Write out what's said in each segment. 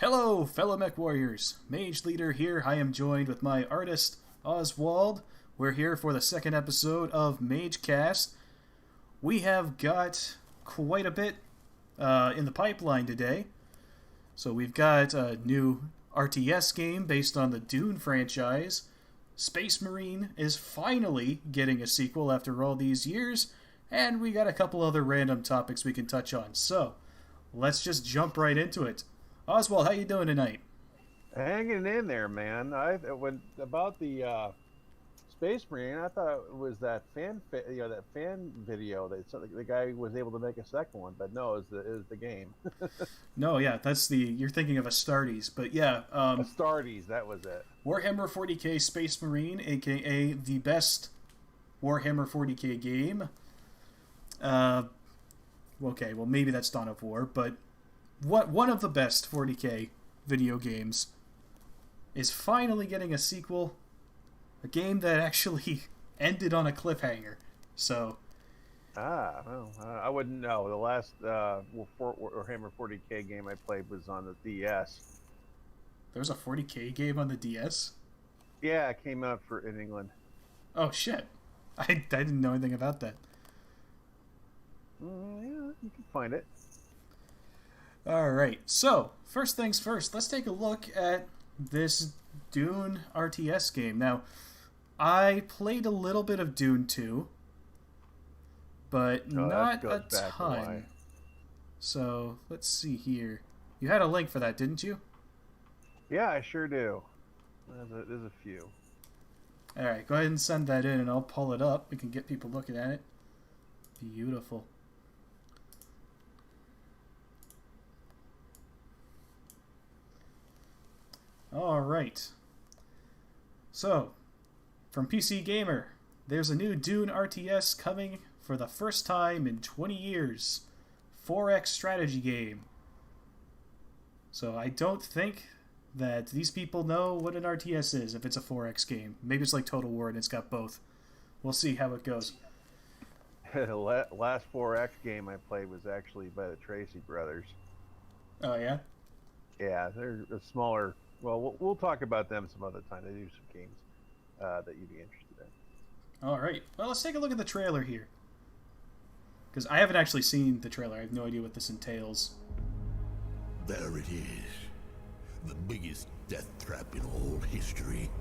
Hello, fellow mech warriors. Mage Leader here. I am joined with my artist, Oswald. We're here for the second episode of MageCast. We have got quite a bit in the pipeline today. So we've got a new RTS game based on the Dune franchise. Space Marine is finally getting a sequel after all these years. And we got a couple other random topics we can touch on. So, let's just jump right into it. Oswald, how you doing tonight? Hanging in there, man. About the Space Marine, I thought it was that fan video that the guy was able to make a second one, but no, it was the game. No, yeah, you're thinking of Astartes, but yeah, Astartes, that was it. Warhammer 40k Space Marine, aka the best Warhammer 40k game. Okay, well maybe that's Dawn of War, but one of the best 40k video games is finally getting a sequel. A game that actually ended on a cliffhanger. So. I wouldn't know. The last Warhammer 40k game I played was on the DS. There was a 40k game on the DS? Yeah, it came out in England. Oh shit! I didn't know anything about that. Yeah, you can find it. Alright, so, first things first, let's take a look at this Dune RTS game. Now, I played a little bit of Dune 2, but not a ton. So, let's see here. You had a link for that, didn't you? Yeah, I sure do. There's a few. Alright, go ahead and send that in and I'll pull it up. We can get people looking at it. Beautiful. Alright. So, from PC Gamer, there's a new Dune RTS coming for the first time in 20 years. 4X strategy game. So I don't think that these people know what an RTS is if it's a 4X game. Maybe it's like Total War and it's got both. We'll see how it goes. The last 4X game I played was actually by the Tracy brothers. Oh, yeah? Yeah, they're a smaller... Well, we'll talk about them some other time. They do some games that you'd be interested in. All right. Well, let's take a look at the trailer here. Because I haven't actually seen the trailer. I have no idea what this entails. There it is. The biggest death trap in all history.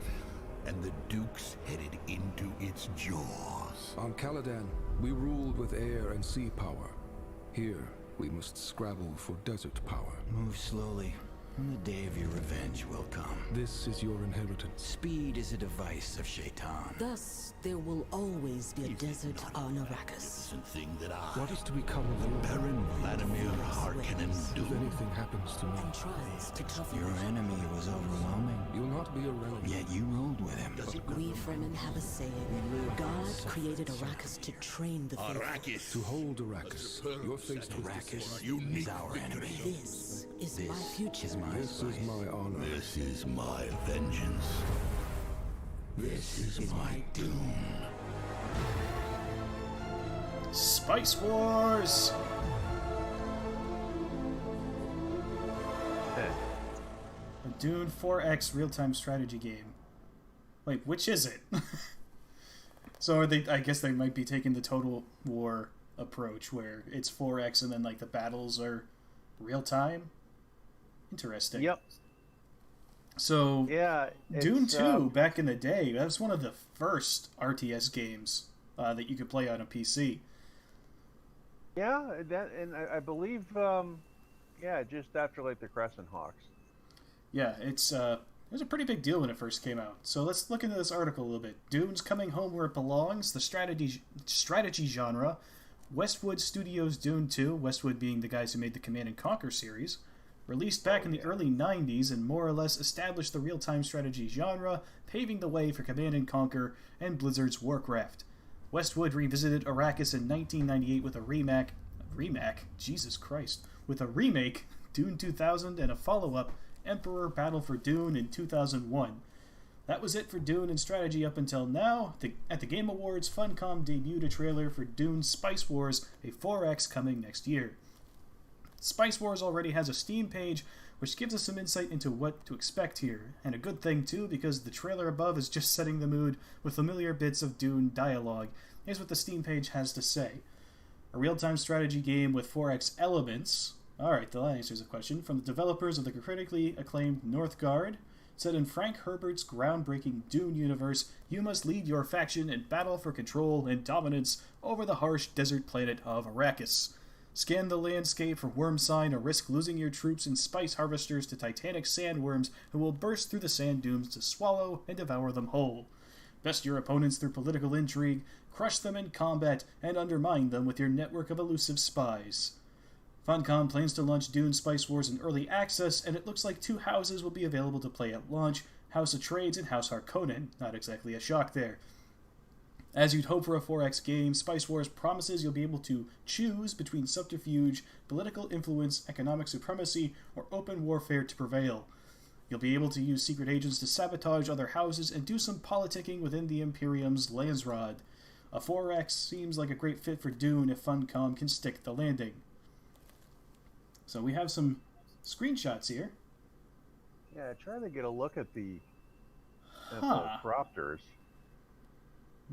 And the Duke's headed into its jaws. On Caladan, we ruled with air and sea power. Here, we must scrabble for desert power. Move slowly, and the day of your revenge will come. This is your inheritance. Speed is a device of Shaitan. Thus, there will always be a desert on Arrakis. Thing that What is to become of you? Baron Vladimir Harkonnen If do. anything happens to me, And tries to cover Your enemy was overwhelming, you'll not be irrelevant. yet you ruled with him. We Fremen have a saying. God created Arrakis to train the faithful. Arrakis. To hold Arrakis, you're faced with Arrakis Unique is our enemy. This is my This future. is my This is my honor. This is my vengeance. This is my doom. Spice Wars! A Dune 4X real-time strategy game. Wait, which is it? So I guess they might be taking the Total War approach where it's 4X and then like the battles are real-time? Interesting. Yep. So Yeah. Dune 2 back in the day, that was one of the first RTS games that you could play on a PC. Yeah, I believe, just after like the Crescent Hawks. Yeah, it was a pretty big deal when it first came out. So let's look into this article a little bit. Dune's coming home where it belongs, the strategy genre. Westwood Studios' Dune 2, Westwood being the guys who made the Command & Conquer series, released back in the early 90s and more or less established the real-time strategy genre, paving the way for Command & Conquer and Blizzard's Warcraft. Westwood revisited Arrakis in 1998 with a remake, Dune 2000, and a follow-up, Emperor Battle for Dune in 2001. That was it for Dune and strategy up until now. At the Game Awards, Funcom debuted a trailer for Dune Spice Wars, a 4X coming next year. Spice Wars already has a Steam page which gives us some insight into what to expect here. And a good thing, too, because the trailer above is just setting the mood with familiar bits of Dune dialogue. Here's what the Steam page has to say. A real-time strategy game with 4X elements. Alright, that answers a question. From the developers of the critically acclaimed Northgard. Set in Frank Herbert's groundbreaking Dune universe, you must lead your faction in battle for control and dominance over the harsh desert planet of Arrakis. Scan the landscape for worm sign or risk losing your troops and spice harvesters to titanic sandworms who will burst through the sand dunes to swallow and devour them whole. Best your opponents through political intrigue, crush them in combat, and undermine them with your network of elusive spies. Funcom plans to launch Dune Spice Wars in early access, and it looks like 2 houses will be available to play at launch, House of Trades and House Harkonnen. Not exactly a shock there. As you'd hope for a 4X game, Spice Wars promises you'll be able to choose between subterfuge, political influence, economic supremacy, or open warfare to prevail. You'll be able to use secret agents to sabotage other houses and do some politicking within the Imperium's Landsrod. A 4X seems like a great fit for Dune if Funcom can stick the landing. So we have some screenshots here. Yeah, try to get a look at the cropters.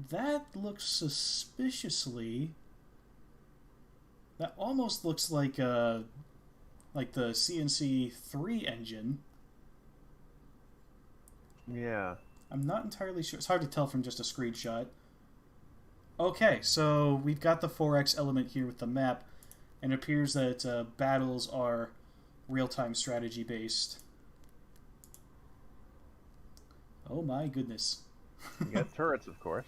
That looks suspiciously... That almost looks like the CNC3 engine. Yeah. I'm not entirely sure. It's hard to tell from just a screenshot. Okay, so we've got the 4X element here with the map, and it appears that battles are real-time strategy based. Oh my goodness. You got turrets, of course.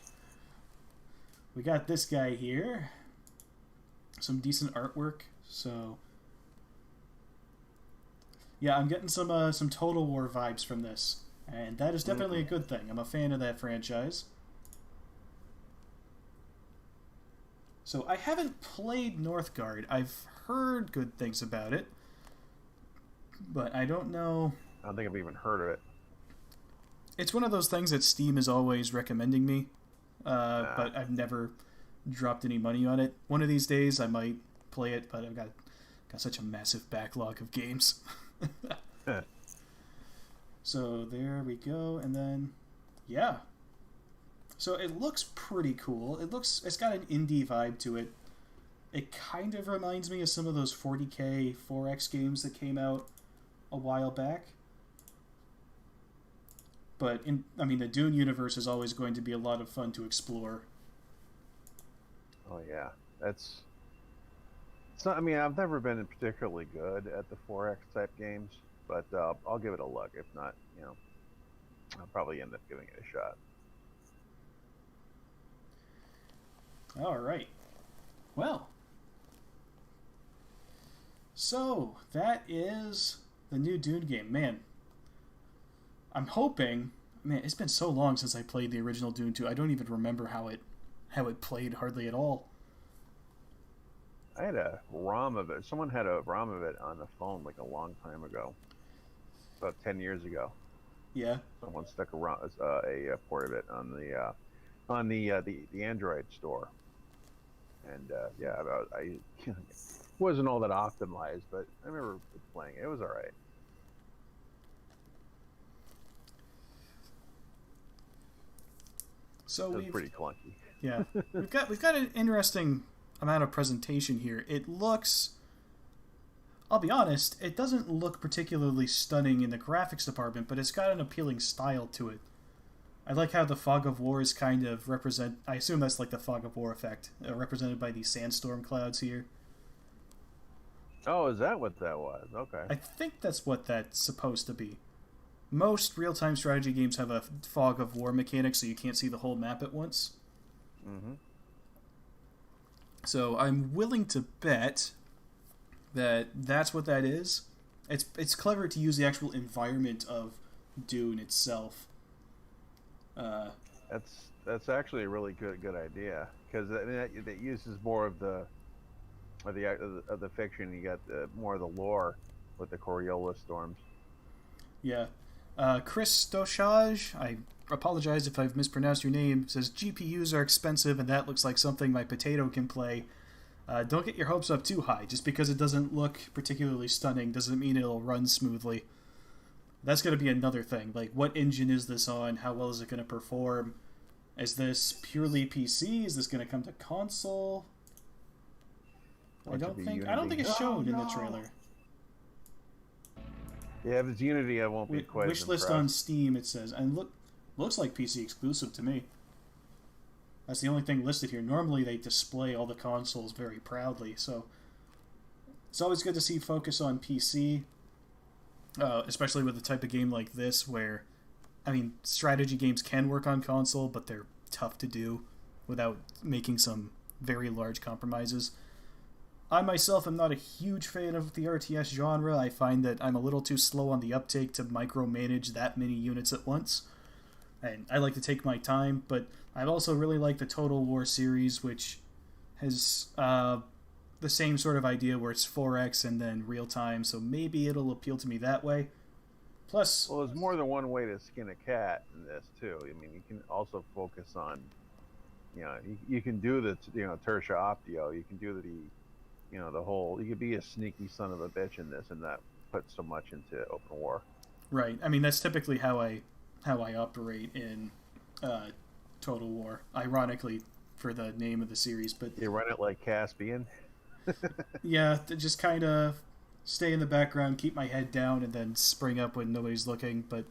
We got this guy here. Some decent artwork. So, yeah, I'm getting some Total War vibes from this, and that is definitely a good thing. I'm a fan of that franchise. So I haven't played Northgard. I've heard good things about it, but I don't know. I don't think I've even heard of it. It's one of those things that Steam is always recommending me, but I've never dropped any money on it. One of these days I might play it, but I've got such a massive backlog of games. So there we go, and then yeah. So it looks pretty cool. It's got an indie vibe to it. It kind of reminds me of some of those 40k 4X games that came out a while back. But the Dune universe is always going to be a lot of fun to explore. Oh yeah, it's not. I mean, I've never been particularly good at the 4X type games, but I'll give it a look. If not, I'll probably end up giving it a shot. All right. Well, so that is the new Dune game. Man, I'm hoping. Man, it's been so long since I played the original Dune 2. I don't even remember how it played hardly at all. I had a ROM of it. Someone had a ROM of it on the phone like a long time ago, about 10 years ago. Yeah. Someone stuck a port of it on the Android store. And I wasn't all that optimized, but I remember playing it. It was all right. So it was pretty clunky. Yeah, we've got an interesting amount of presentation here. It looks, I'll be honest, it doesn't look particularly stunning in the graphics department, but it's got an appealing style to it. I like how the fog of war is kind of represent. I assume that's like the fog of war effect, represented by these sandstorm clouds here. Oh, is that what that was? Okay. I think that's what that's supposed to be. Most real-time strategy games have a fog of war mechanic, so you can't see the whole map at once. Mm-hmm. So I'm willing to bet that that's what that is. It's clever to use the actual environment of Dune itself. That's actually a really good idea, because it uses more of the fiction. You got more of the lore with the Coriolis storms. Yeah. Chris Doshage, I apologize if I've mispronounced your name, says GPUs are expensive and that looks like something my potato can play. Don't get your hopes up too high. Just because it doesn't look particularly stunning doesn't mean it'll run smoothly. That's going to be another thing. Like, what engine is this on? How well is it going to perform? Is this purely PC? Is this going to come to console? I don't think it's shown in the trailer. Yeah, if it's Unity, I won't be quite as Wishlist on Steam, it says. And looks like PC exclusive to me. That's the only thing listed here. Normally they display all the consoles very proudly, so it's always good to see focus on PC, especially with a type of game like this where, I mean, strategy games can work on console, but they're tough to do without making some very large compromises. I myself am not a huge fan of the RTS genre. I find that I'm a little too slow on the uptake to micromanage that many units at once. And I like to take my time, but I also really like the Total War series, which has the same sort of idea where it's 4X and then real time, so maybe it'll appeal to me that way. Plus... Well, there's more than one way to skin a cat in this, too. I mean, you can also focus on, you can do the, Tertia Optio, you can do the whole, you could be a sneaky son of a bitch in this and not put so much into open war. Right. I mean, that's typically how I operate in Total War, ironically for the name of the series. But you run it like Caspian? Yeah, to just kind of stay in the background, keep my head down, and then spring up when nobody's looking. But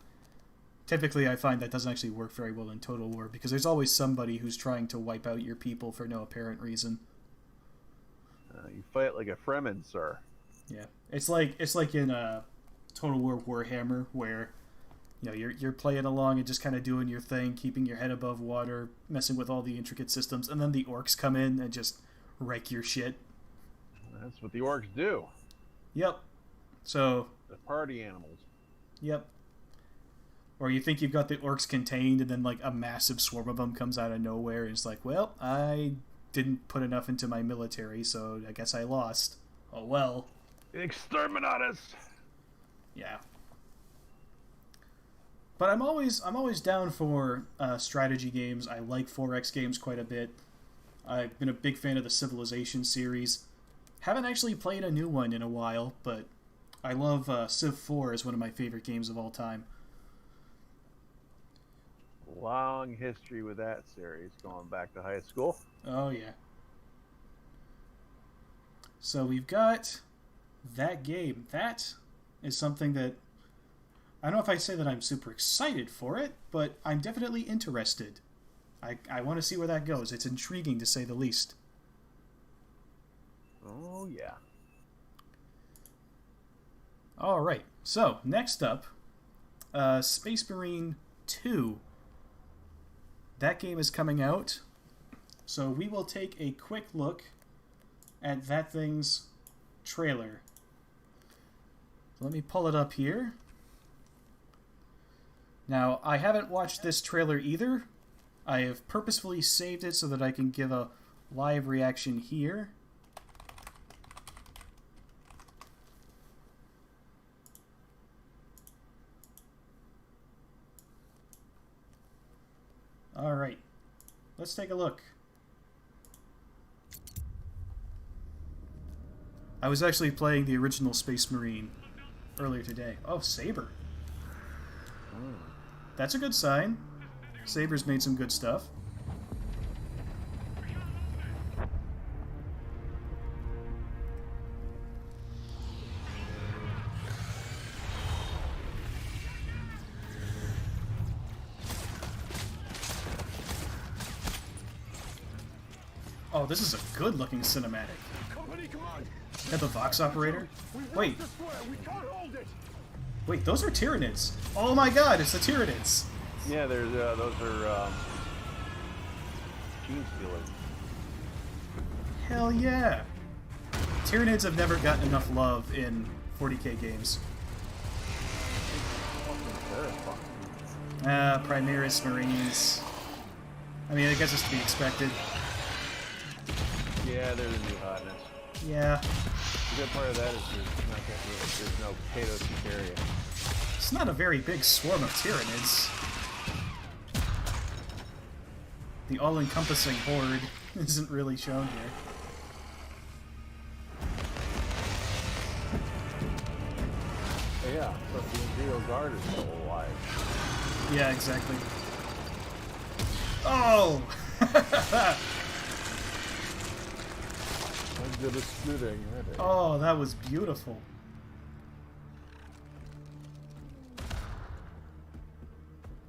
typically I find that doesn't actually work very well in Total War, because there's always somebody who's trying to wipe out your people for no apparent reason. You fight like a Fremen, sir. Yeah, it's like in Total War Warhammer, where you're playing along and just kind of doing your thing, keeping your head above water, messing with all the intricate systems, and then the orcs come in and just wreck your shit. That's what the orcs do. Yep. So the party animals. Yep. Or you think you've got the orcs contained, and then like a massive swarm of them comes out of nowhere, and it's like, well, I didn't put enough into my military, so I guess I lost. Oh well. Exterminatus. Yeah. But I'm always down for strategy games. I like 4X games quite a bit. I've been a big fan of the Civilization series. Haven't actually played a new one in a while, but I love Civ 4 is one of my favorite games of all time. Long history with that series, going back to high school. Oh, yeah. So we've got that game. That is something that... I don't know if I say that I'm super excited for it, but I'm definitely interested. I want to see where that goes. It's intriguing, to say the least. Oh, yeah. All right. So, next up, Space Marine 2. That game is coming out. So we will take a quick look at that thing's trailer. So let me pull it up here. Now, I haven't watched this trailer either. I have purposefully saved it so that I can give a live reaction here. Alright, let's take a look. I was actually playing the original Space Marine earlier today. Oh, Saber. That's a good sign. Saber's made some good stuff. Oh, this is a good-looking cinematic. Got the Vox operator? Wait. Wait, those are Tyranids. Oh my god, it's the Tyranids. Yeah, there's those are Gene Stealers. Hell yeah. Tyranids have never gotten enough love in 40k games. Primaris Marines. I mean, I guess it's to be expected. Yeah, they're the new hotness. Yeah. The good part of that is there's no Kato area. It's not a very big swarm of Tyranids. The all-encompassing horde isn't really shown here. yeah. So the Imperial Guard is still alive. Yeah, exactly. Oh! Under the splitting. Oh, that was beautiful.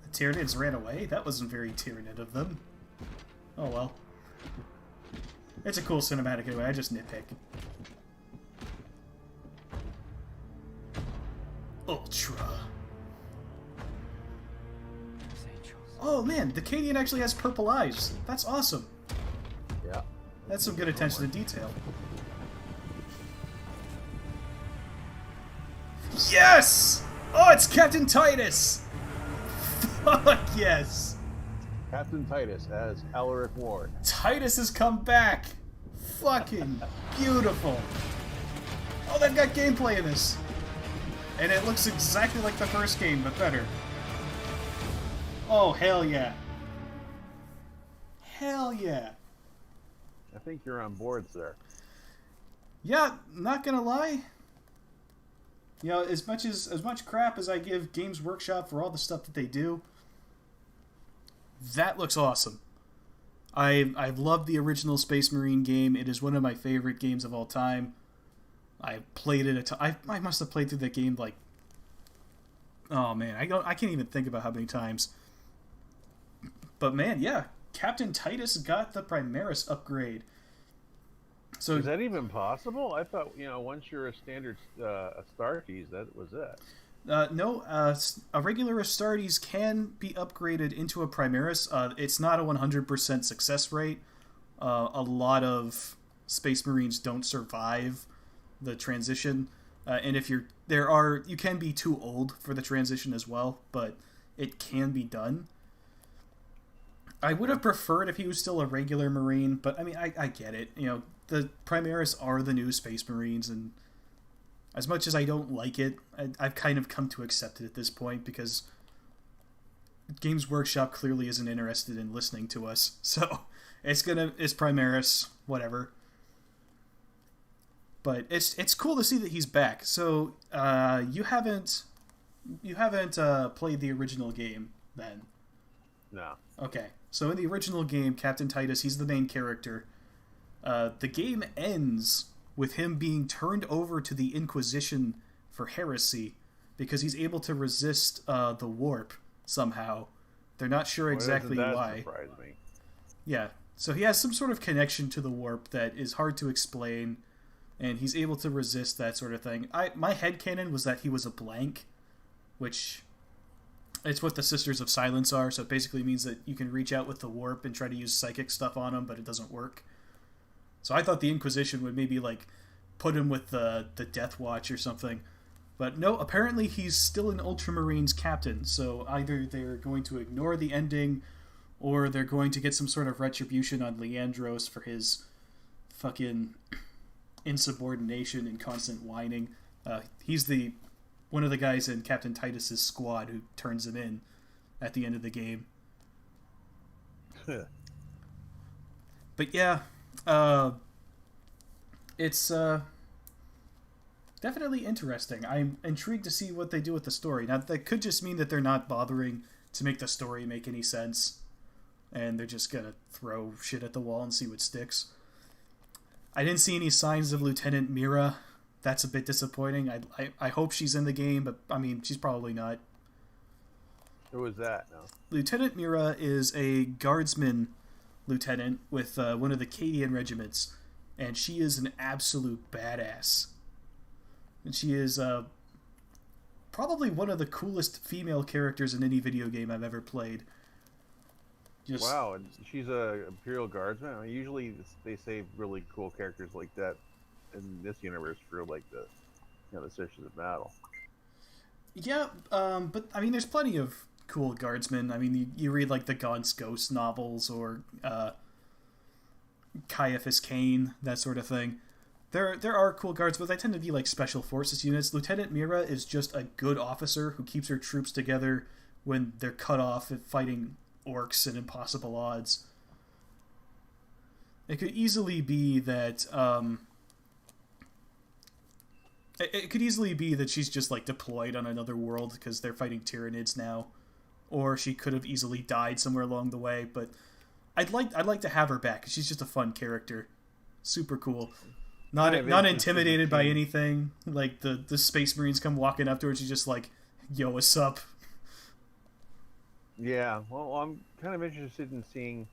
The Tyranids ran away? That wasn't very Tyranid of them. Oh well. It's a cool cinematic anyway, I just nitpick. Ultra. Oh man, the Cadian actually has purple eyes. That's awesome. Yeah. That's some good attention to detail. Yes! Oh, it's Captain Titus! Fuck yes! Captain Titus as Alaric Ward. Titus has come back! Fucking beautiful! Oh, they've got gameplay in this! And it looks exactly like the first game, but better. Oh, hell yeah. Hell yeah. I think you're on boards there. Yeah, not gonna lie. You know, as much crap as I give Games Workshop for all the stuff that they do, that looks awesome. I love the original Space Marine game. It is one of my favorite games of all time. I played it I must have played through that game like, oh man, I can't even think about how many times. But man, yeah, Captain Titus got the Primaris upgrade. So is that even possible? I thought, you know, once you're a standard Astartes, that was it. No, a regular Astartes can be upgraded into a Primaris. It's not a 100% success rate. A lot of Space Marines don't survive the transition, and if you can be too old for the transition as well, but it can be done. I would have preferred if he was still a regular Marine, but I mean, I get it. You know, the Primaris are the new Space Marines, and as much as I don't like it, I've kind of come to accept it at this point because Games Workshop clearly isn't interested in listening to us. So it's Primaris, whatever. But it's cool to see that he's back. So you haven't played the original game then? No. Okay. So in the original game, Captain Titus, he's the main character. The game ends with him being turned over to the Inquisition for heresy because he's able to resist the warp somehow. They're not sure exactly why. Surprise me. Yeah. So he has some sort of connection to the warp that is hard to explain, and he's able to resist that sort of thing. My headcanon was that he was a blank, which it's what the Sisters of Silence are, so it basically means that you can reach out with the warp and try to use psychic stuff on him, but it doesn't work. So I thought the Inquisition would maybe like put him with the Death Watch or something. But no, apparently he's still an Ultramarines captain, so either they're going to ignore the ending or they're going to get some sort of retribution on Leandros for his fucking insubordination and constant whining. He's one of the guys in Captain Titus's squad who turns him in at the end of the game. But yeah, it's definitely interesting. I'm intrigued to see what they do with the story. Now, that could just mean that they're not bothering to make the story make any sense, and they're just gonna throw shit at the wall and see what sticks. I didn't see any signs of Lieutenant Mira. That's a bit disappointing. I hope she's in the game, but I mean, she's probably not. Who was that? No. Lieutenant Mira is a guardsman lieutenant with one of the Cadian regiments, and she is an absolute badass. And she is probably one of the coolest female characters in any video game I've ever played. Wow, and she's a Imperial Guardsman. I mean, usually they save really cool characters like that in this universe for like the Sisters of Battle. Yeah, but I mean, there's plenty of cool guardsmen. I mean, you read like the Gaunt's Ghost novels or Caiaphas Cain, that sort of thing. There are cool guards, but they tend to be like special forces units. Lieutenant Mira is just a good officer who keeps her troops together when they're cut off at fighting orcs and impossible odds. It could easily be that It could easily be that she's just like deployed on another world because they're fighting Tyranids now, or she could have easily died somewhere along the way. But I'd like to have her back because she's just a fun character, super cool. Not intimidated by anything. Like the Space Marines come walking up to her, and she's just like, "Yo, what's up?" Yeah, well, I'm kind of interested in seeing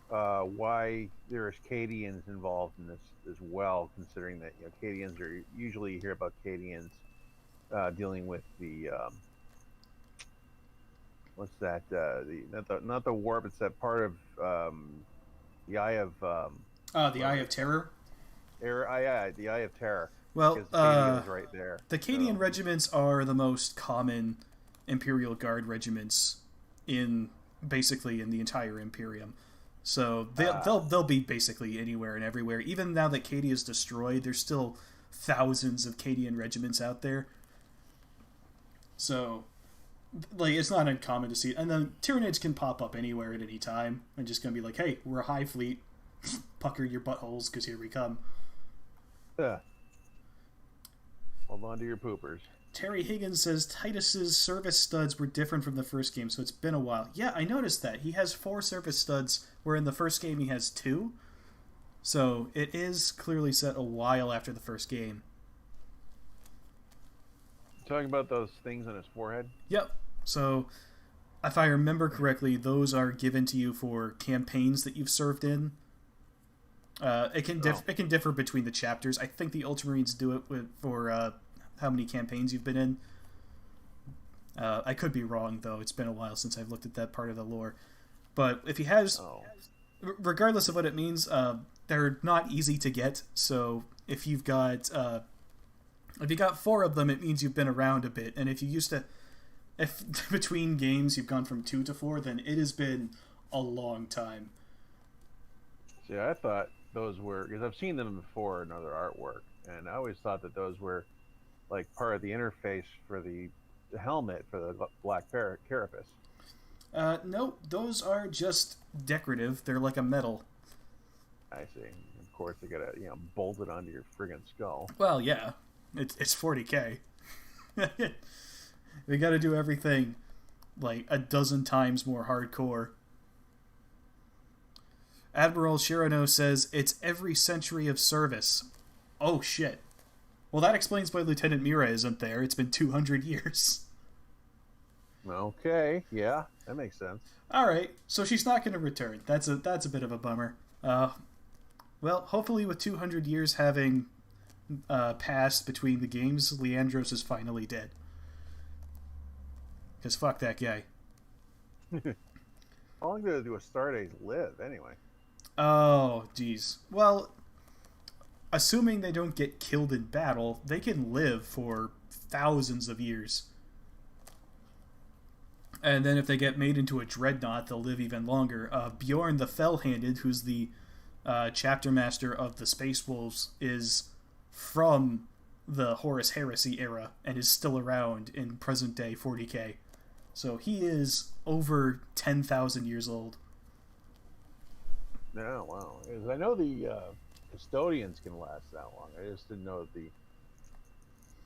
why there's Cadians involved in this as well, considering that Cadians are usually you hear about Cadians dealing with the what's that? Not the warp. It's that part of the Eye of the Eye of Terror. The Eye of Terror. Well, Cadians right there. The Cadian regiments are the most common Imperial Guard regiments in the entire Imperium. So they'll be basically anywhere and everywhere. Even now that Cadia is destroyed, there's still thousands of Cadian regiments out there. So, like, it's not uncommon to see. And then Tyranids can pop up anywhere at any time and just gonna be like, "Hey, we're a hive fleet. Pucker your buttholes, because here we come." Hold on to your poopers. Terry Higgins says Titus's service studs were different from the first game, so it's been a while. Yeah, I noticed that. He has 4 service studs, where in the first game he has 2. So it is clearly set a while after the first game. Talking about those things on his forehead? Yep. So, if I remember correctly, those are given to you for campaigns that you've served in. It can differ between the chapters. I think the Ultramarines do it for how many campaigns you've been in. I could be wrong, though. It's been a while since I've looked at that part of the lore. But if he has, regardless of what it means, they're not easy to get. So if you got 4 of them, it means you've been around a bit. And if between games you've gone from 2 to 4, then it has been a long time. See, I thought those were, because I've seen them before in other artwork, and I always thought that those were like part of the interface for the helmet for the black carapace. Nope, those are just decorative. They're like a medal. I see. Of course, they gotta bolt it onto your friggin' skull. Well, yeah, it's 40K. We got to do everything like a dozen times more hardcore. Admiral Shirano says it's every century of service. Oh shit. Well, that explains why Lieutenant Mira isn't there. It's been 200 years. Okay, yeah, that makes sense. All right, so she's not going to return. That's a bit of a bummer. Well, hopefully with 200 years having passed between the games, Leandros is finally dead. Because fuck that guy. How long do Astartes live, anyway? Oh, geez. Well, assuming they don't get killed in battle, they can live for thousands of years. And then if they get made into a dreadnought, they'll live even longer. Bjorn the Fell-Handed, who's the chapter master of the Space Wolves, is from the Horus Heresy era and is still around in present-day 40K. So he is over 10,000 years old. Oh, wow. Because I know the custodians can last that long. I just didn't know that the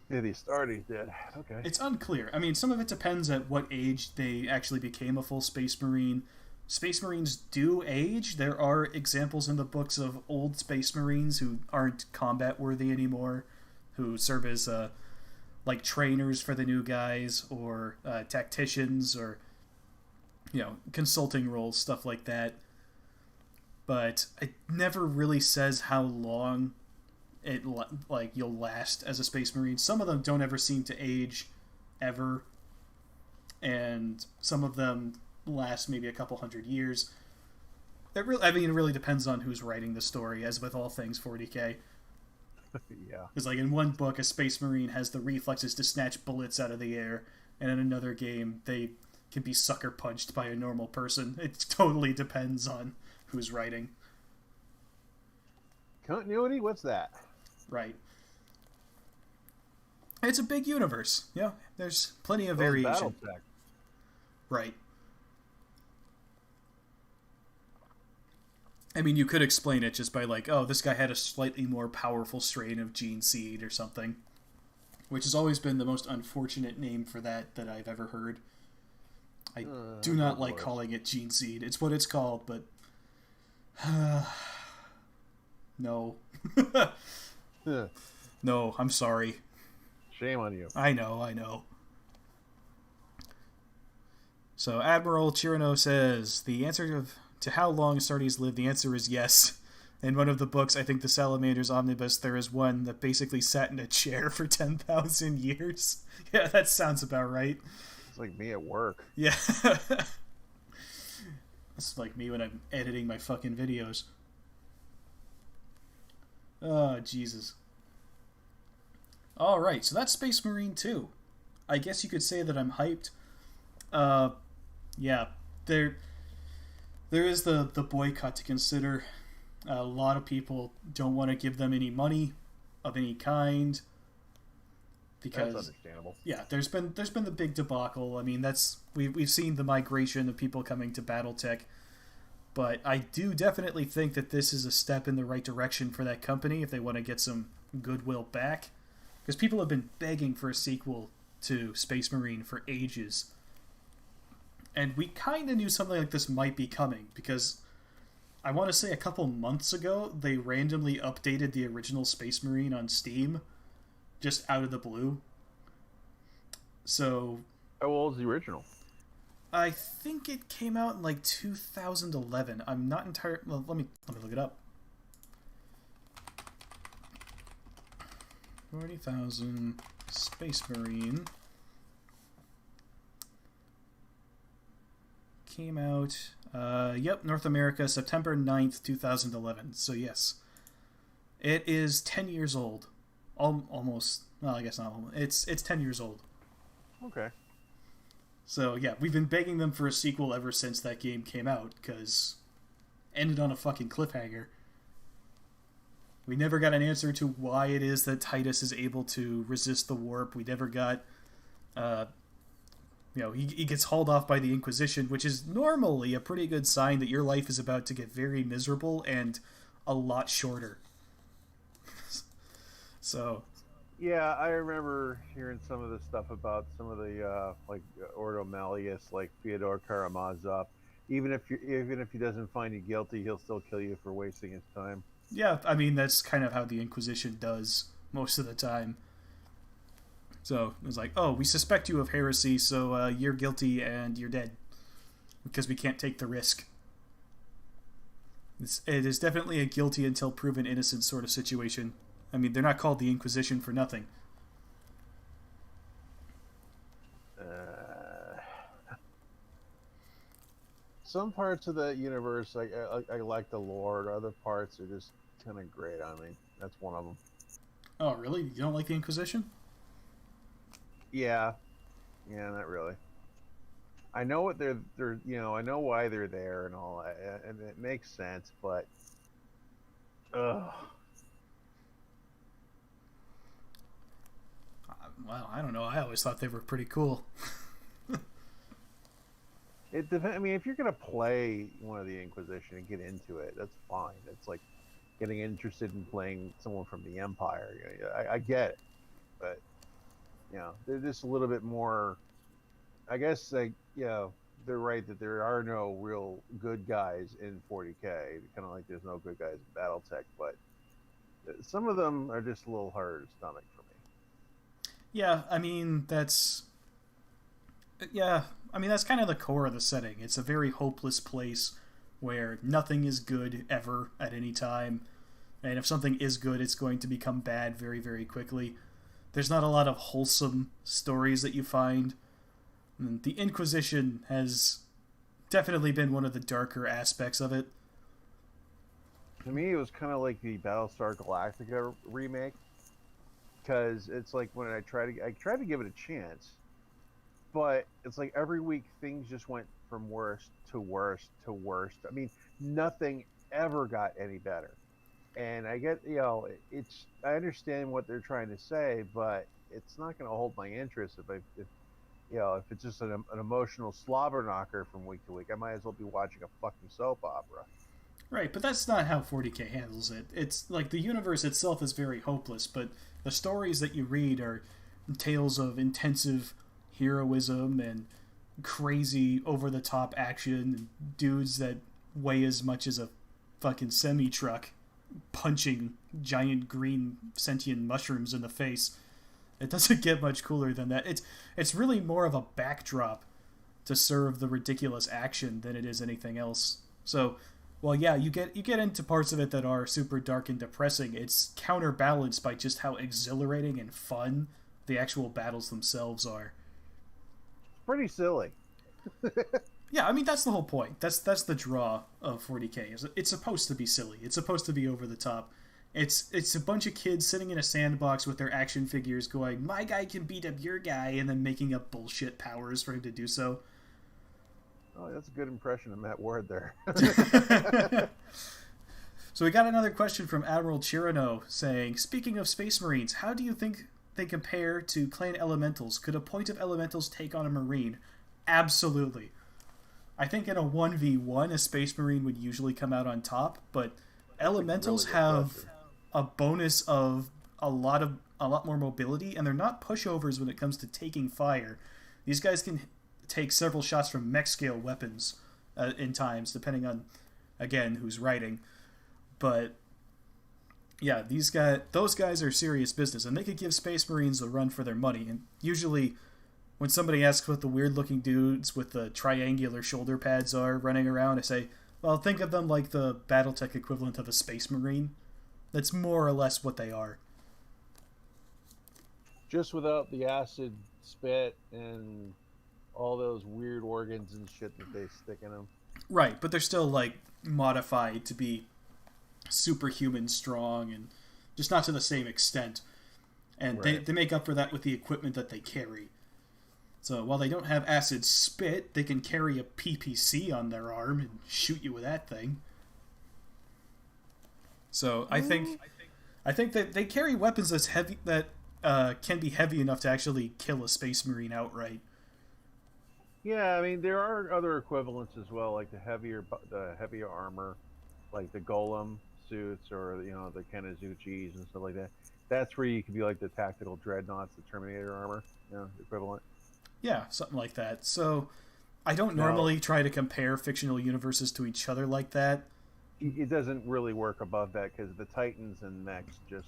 Astartes did. Okay. It's unclear. I mean, some of it depends at what age they actually became a full Space Marine. Space Marines do age. There are examples in the books of old Space Marines who aren't combat worthy anymore, who serve as like trainers for the new guys, or tacticians, or consulting roles, stuff like that. But it never really says how long you'll last as a Space Marine. Some of them don't ever seem to age ever, and some of them last maybe a couple hundred years. It really depends on who's writing the story, as with all things 40K. Yeah. Because like in one book, a Space Marine has the reflexes to snatch bullets out of the air, and in another game, they can be sucker punched by a normal person. It totally depends on who's writing. Continuity? What's that? Right. It's a big universe. Yeah, there's plenty of variation. Battletech. Right. I mean, you could explain it just by like, oh, this guy had a slightly more powerful strain of gene seed or something. which has always been the most unfortunate name for that I've ever heard. I do not like calling it Gene Seed. It's what it's called, but no. No, I'm sorry. Shame on you. I know. So Admiral Chirano says, the answer to how long Astartes live, the answer is yes. In one of the books, I think the Salamander's Omnibus, there is one that basically sat in a chair for 10,000 years. Yeah, that sounds about right. It's like me at work. Yeah. It's like me when I'm editing my fucking videos. Oh, Jesus. Alright, so that's Space Marine 2. I guess you could say that I'm hyped. Yeah, there is the boycott to consider. A lot of people don't want to give them any money of any kind because that's understandable. Yeah, there's been the big debacle. I mean, we've seen the migration of people coming to BattleTech, but I do definitely think that this is a step in the right direction for that company if they want to get some goodwill back, because people have been begging for a sequel to Space Marine for ages. And we kind of knew something like this might be coming, because I want to say a couple months ago, they randomly updated the original Space Marine on Steam, just out of the blue. So... How old is the original? I think it came out in like 2011. I'm not entirely... Well, let me look it up. 40,000 Space Marine... came out, North America, September 9th, 2011. So yes, it is 10 years old. Almost, well, I guess not almost. It's 10 years old. Okay. So yeah, we've been begging them for a sequel ever since that game came out, because ended on a fucking cliffhanger. We never got an answer to why it is that Titus is able to resist the warp. We never got... he gets hauled off by the Inquisition, which is normally a pretty good sign that your life is about to get very miserable and a lot shorter. So... Yeah, I remember hearing some of the stuff about some of the, Ordo Malleus, like Fyodor Karamazov. Even if he doesn't find you guilty, he'll still kill you for wasting his time. Yeah, I mean, that's kind of how the Inquisition does most of the time. So it was like, oh, we suspect you of heresy, so you're guilty and you're dead. Because we can't take the risk. It is definitely a guilty until proven innocent sort of situation. I mean, they're not called the Inquisition for nothing. Some parts of the universe, I like the lore. Other parts are just kind of great on me. That's one of them. Oh, really? You don't like the Inquisition? Yeah, not really. I know what they're I know why they're there and all that, and it makes sense, but ugh. Well, I don't know. I always thought they were pretty cool. It depends. I mean, if you're gonna play one of the Inquisition and get into it, that's fine. It's like getting interested in playing someone from the Empire. I get it, but they're just a little bit more. I guess they're right that there are no real good guys in 40K. Kind of like there's no good guys in BattleTech, but some of them are just a little harder to stomach for me. Yeah, I mean that's kind of the core of the setting. It's a very hopeless place where nothing is good ever at any time, and if something is good, it's going to become bad very, very quickly. There's not a lot of wholesome stories that you find. And the Inquisition has definitely been one of the darker aspects of it. To me, it was kind of like the Battlestar Galactica remake, because it's like when I tried to give it a chance, but it's like every week things just went from worst to worst to worst. I mean, nothing ever got any better. And I get, I understand what they're trying to say, but it's not going to hold my interest if it's just an emotional slobber knocker from week to week. I might as well be watching a fucking soap opera. Right, but that's not how 40K handles it. It's like the universe itself is very hopeless, but the stories that you read are tales of intensive heroism and crazy over-the-top action, and dudes that weigh as much as a fucking semi-truck punching giant green sentient mushrooms in the face. It doesn't get much cooler than that. It's really more of a backdrop to serve the ridiculous action than it is anything else. So, well, yeah, you get into parts of it that are super dark and depressing. It's counterbalanced by just how exhilarating and fun the actual battles themselves are. Pretty silly. Yeah, I mean, that's the whole point. That's the draw of 40K. It's supposed to be silly. It's supposed to be over the top. It's a bunch of kids sitting in a sandbox with their action figures going, my guy can beat up your guy, and then making up bullshit powers for him to do so. Oh, that's a good impression of Matt Ward there. So we got another question from Admiral Chirano saying, speaking of Space Marines, how do you think they compare to clan elementals? Could a point of elementals take on a Marine? Absolutely. I think in a 1v1, a Space Marine would usually come out on top, but elementals really have a bonus of a lot more mobility, and they're not pushovers when it comes to taking fire. These guys can take several shots from mech scale weapons in times, depending on, again, who's writing. But yeah, those guys are serious business, and they could give Space Marines a run for their money. And usually, when somebody asks what the weird-looking dudes with the triangular shoulder pads are running around, I say, well, think of them like the Battletech equivalent of a Space Marine. That's more or less what they are. Just without the acid spit and all those weird organs and shit that they stick in them. Right, but they're still, like, modified to be superhuman strong, and just not to the same extent. And right. they make up for that with the equipment that they carry. So while they don't have acid spit, they can carry a PPC on their arm and shoot you with that thing. So I think that they carry weapons that's heavy, that can be heavy enough to actually kill a Space Marine outright. Yeah, I mean there are other equivalents as well, like the heavier armor, like the Golem suits or the Kenazuchis and stuff like that. That's where you can be like the tactical dreadnoughts, the Terminator armor, equivalent. Yeah, something like that. So I don't normally try to compare fictional universes to each other like that. It doesn't really work above that because the Titans and mechs just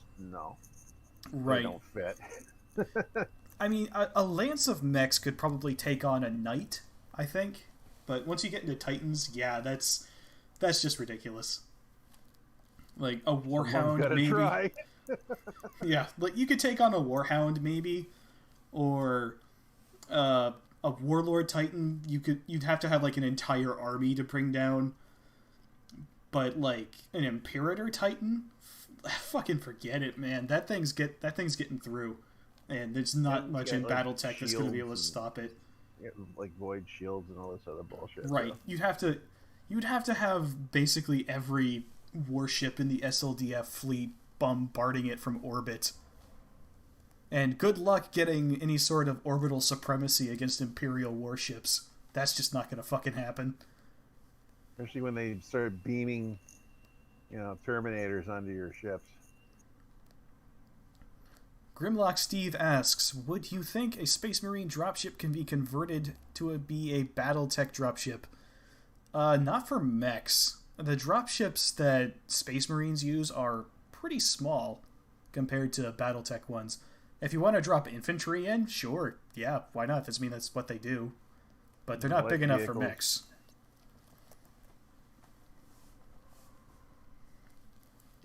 right. They don't fit. I mean, a lance of mechs could probably take on a knight, I think. But once you get into Titans, yeah, that's just ridiculous. Like a Warhound, maybe. Try. Yeah, like you could take on a Warhound, maybe, or a Warlord Titan. You'd have to have like an entire army to bring down. But like an Imperator Titan, fucking forget it, man. That thing's getting through, and there's not much in Battletech that's going to be able to stop it. Yeah, like void shields and all this other bullshit. Right. So. You'd have to have basically every warship in the SLDF fleet bombarding it from orbit. And good luck getting any sort of orbital supremacy against Imperial warships. That's just not going to fucking happen. Especially when they start beaming, Terminators onto your ships. Grimlock Steve asks, would you think a Space Marine dropship can be converted to be a Battletech dropship? Not for mechs. The dropships that Space Marines use are pretty small compared to Battletech ones. If you want to drop infantry in, sure, yeah, why not? That's what they do. But they're not big enough for mechs.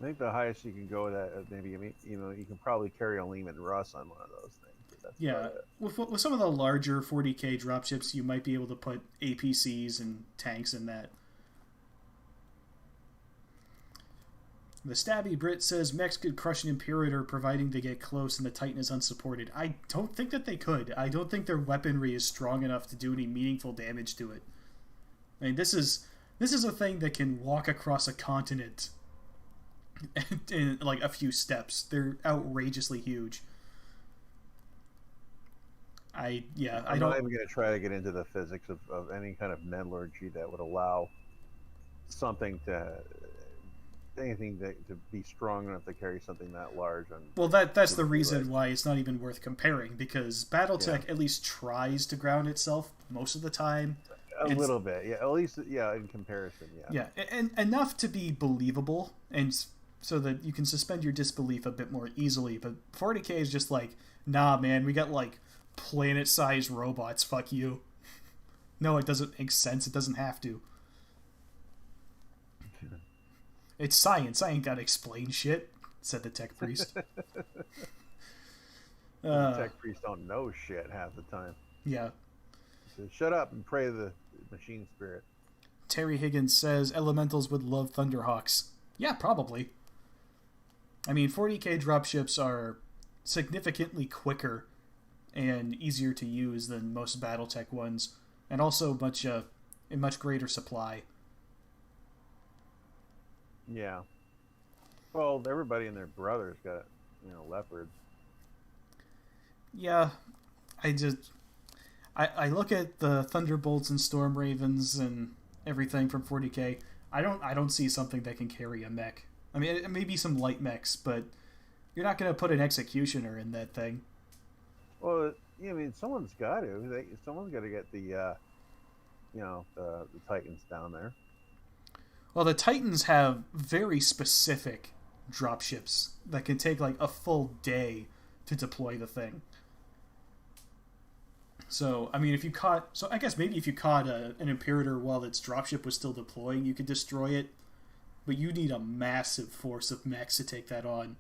I think the highest you can go at maybe, you can probably carry a Lehman Russ on one of those things. That's yeah, with some of the larger 40k dropships, you might be able to put APCs and tanks in that. The Stabby Brit says mechs could crush an Imperator providing they get close and the Titan is unsupported. I don't think that they could. I don't think their weaponry is strong enough to do any meaningful damage to it. I mean, this is a thing that can walk across a continent in like a few steps. They're outrageously huge. I'm not even going to try to get into the physics of any kind of metallurgy that would allow something to anything to be strong enough to carry something that large. Well, that's the reason why it's not even worth comparing, because Battletech at least tries to ground itself most of the time. A little bit, yeah. At least, yeah, in comparison, yeah. Yeah, and enough to be believable, and so that you can suspend your disbelief a bit more easily. But 40K is just like, nah, man, we got like planet-sized robots. Fuck you. No, it doesn't make sense. It doesn't have to. It's science. I ain't gotta explain shit, said the tech priest. The tech priests don't know shit half the time. Yeah. So shut up and pray to the machine spirit. Terry Higgins says elementals would love Thunderhawks. Yeah, probably. I mean, 40K dropships are significantly quicker and easier to use than most Battletech ones, and also in much greater supply. Yeah. Well, everybody and their brothers got, leopards. Yeah, I look at the Thunderbolts and Storm Ravens and everything from 40K. I don't see something that can carry a mech. I mean, it may be some light mechs, but you're not going to put an executioner in that thing. Well, I mean, someone's got to. Someone's got to get the Titans down there. Well, the Titans have very specific dropships that can take like a full day to deploy the thing. So, I mean, I guess maybe if you caught an Imperator while its dropship was still deploying, you could destroy it. But you need a massive force of mechs to take that on.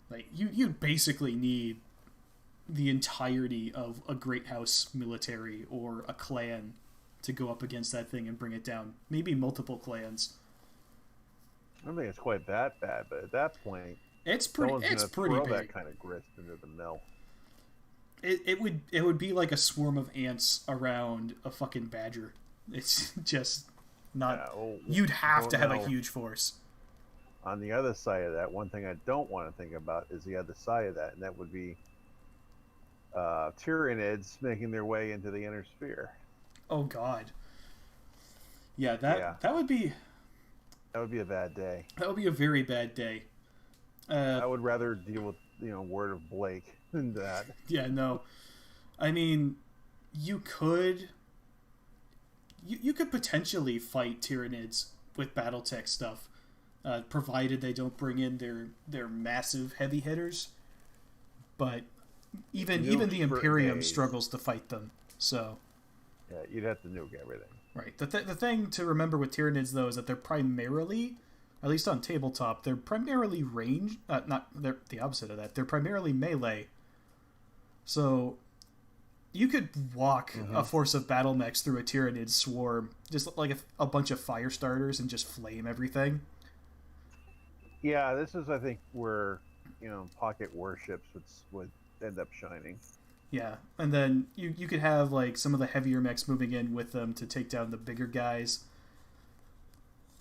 Like, you basically need the entirety of a Great House military or a clan to go up against that thing and bring it down. Maybe multiple clans. I don't think it's quite that bad, but at that point, it's pretty big. That kind of grist into the mill. It would be like a swarm of ants around a fucking badger. It's just not. Yeah, well, you'd have to have a huge force. On the other side of that, one thing I don't want to think about is the other side of that, and that would be Tyranids making their way into the inner sphere. Oh God. Yeah, that would be. That would be a bad day. That would be a very bad day. I would rather deal with Word of Blake than that. Yeah, no. I mean, you could potentially fight Tyranids with Battletech stuff, provided they don't bring in their massive heavy hitters. But even the Imperium struggles to fight them. So. Yeah, you'd have to nuke everything. Right. The thing to remember with Tyranids, though, is that they're primarily, at least on tabletop, they're primarily range. They're the opposite of that. They're primarily melee. So you could walk a force of battle mechs through a Tyranid swarm, just like a bunch of fire starters, and just flame everything. Yeah, this is, I think, where pocket warships would end up shining. Yeah, and then you could have like some of the heavier mechs moving in with them to take down the bigger guys.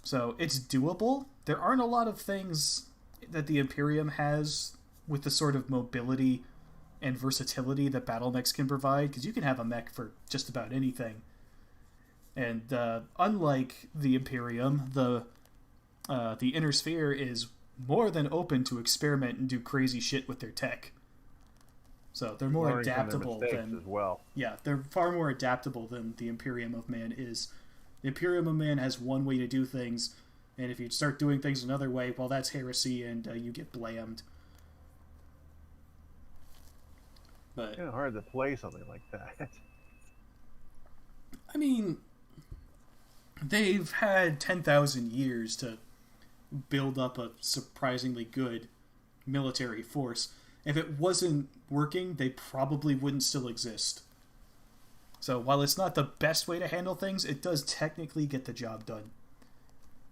So it's doable. There aren't a lot of things that the Imperium has with the sort of mobility and versatility that battle mechs can provide, because you can have a mech for just about anything. And unlike the Imperium, the Inner Sphere is more than open to experiment and do crazy shit with their tech. So they're more adaptable than as well. Yeah, they're far more adaptable than the Imperium of Man is. The Imperium of Man has one way to do things, and if you start doing things another way, well, that's heresy, and you get blamed. But it's kind of hard to play something like that. I mean, they've had 10,000 years to build up a surprisingly good military force. If it wasn't working, they probably wouldn't still exist. So while it's not the best way to handle things, it does technically get the job done.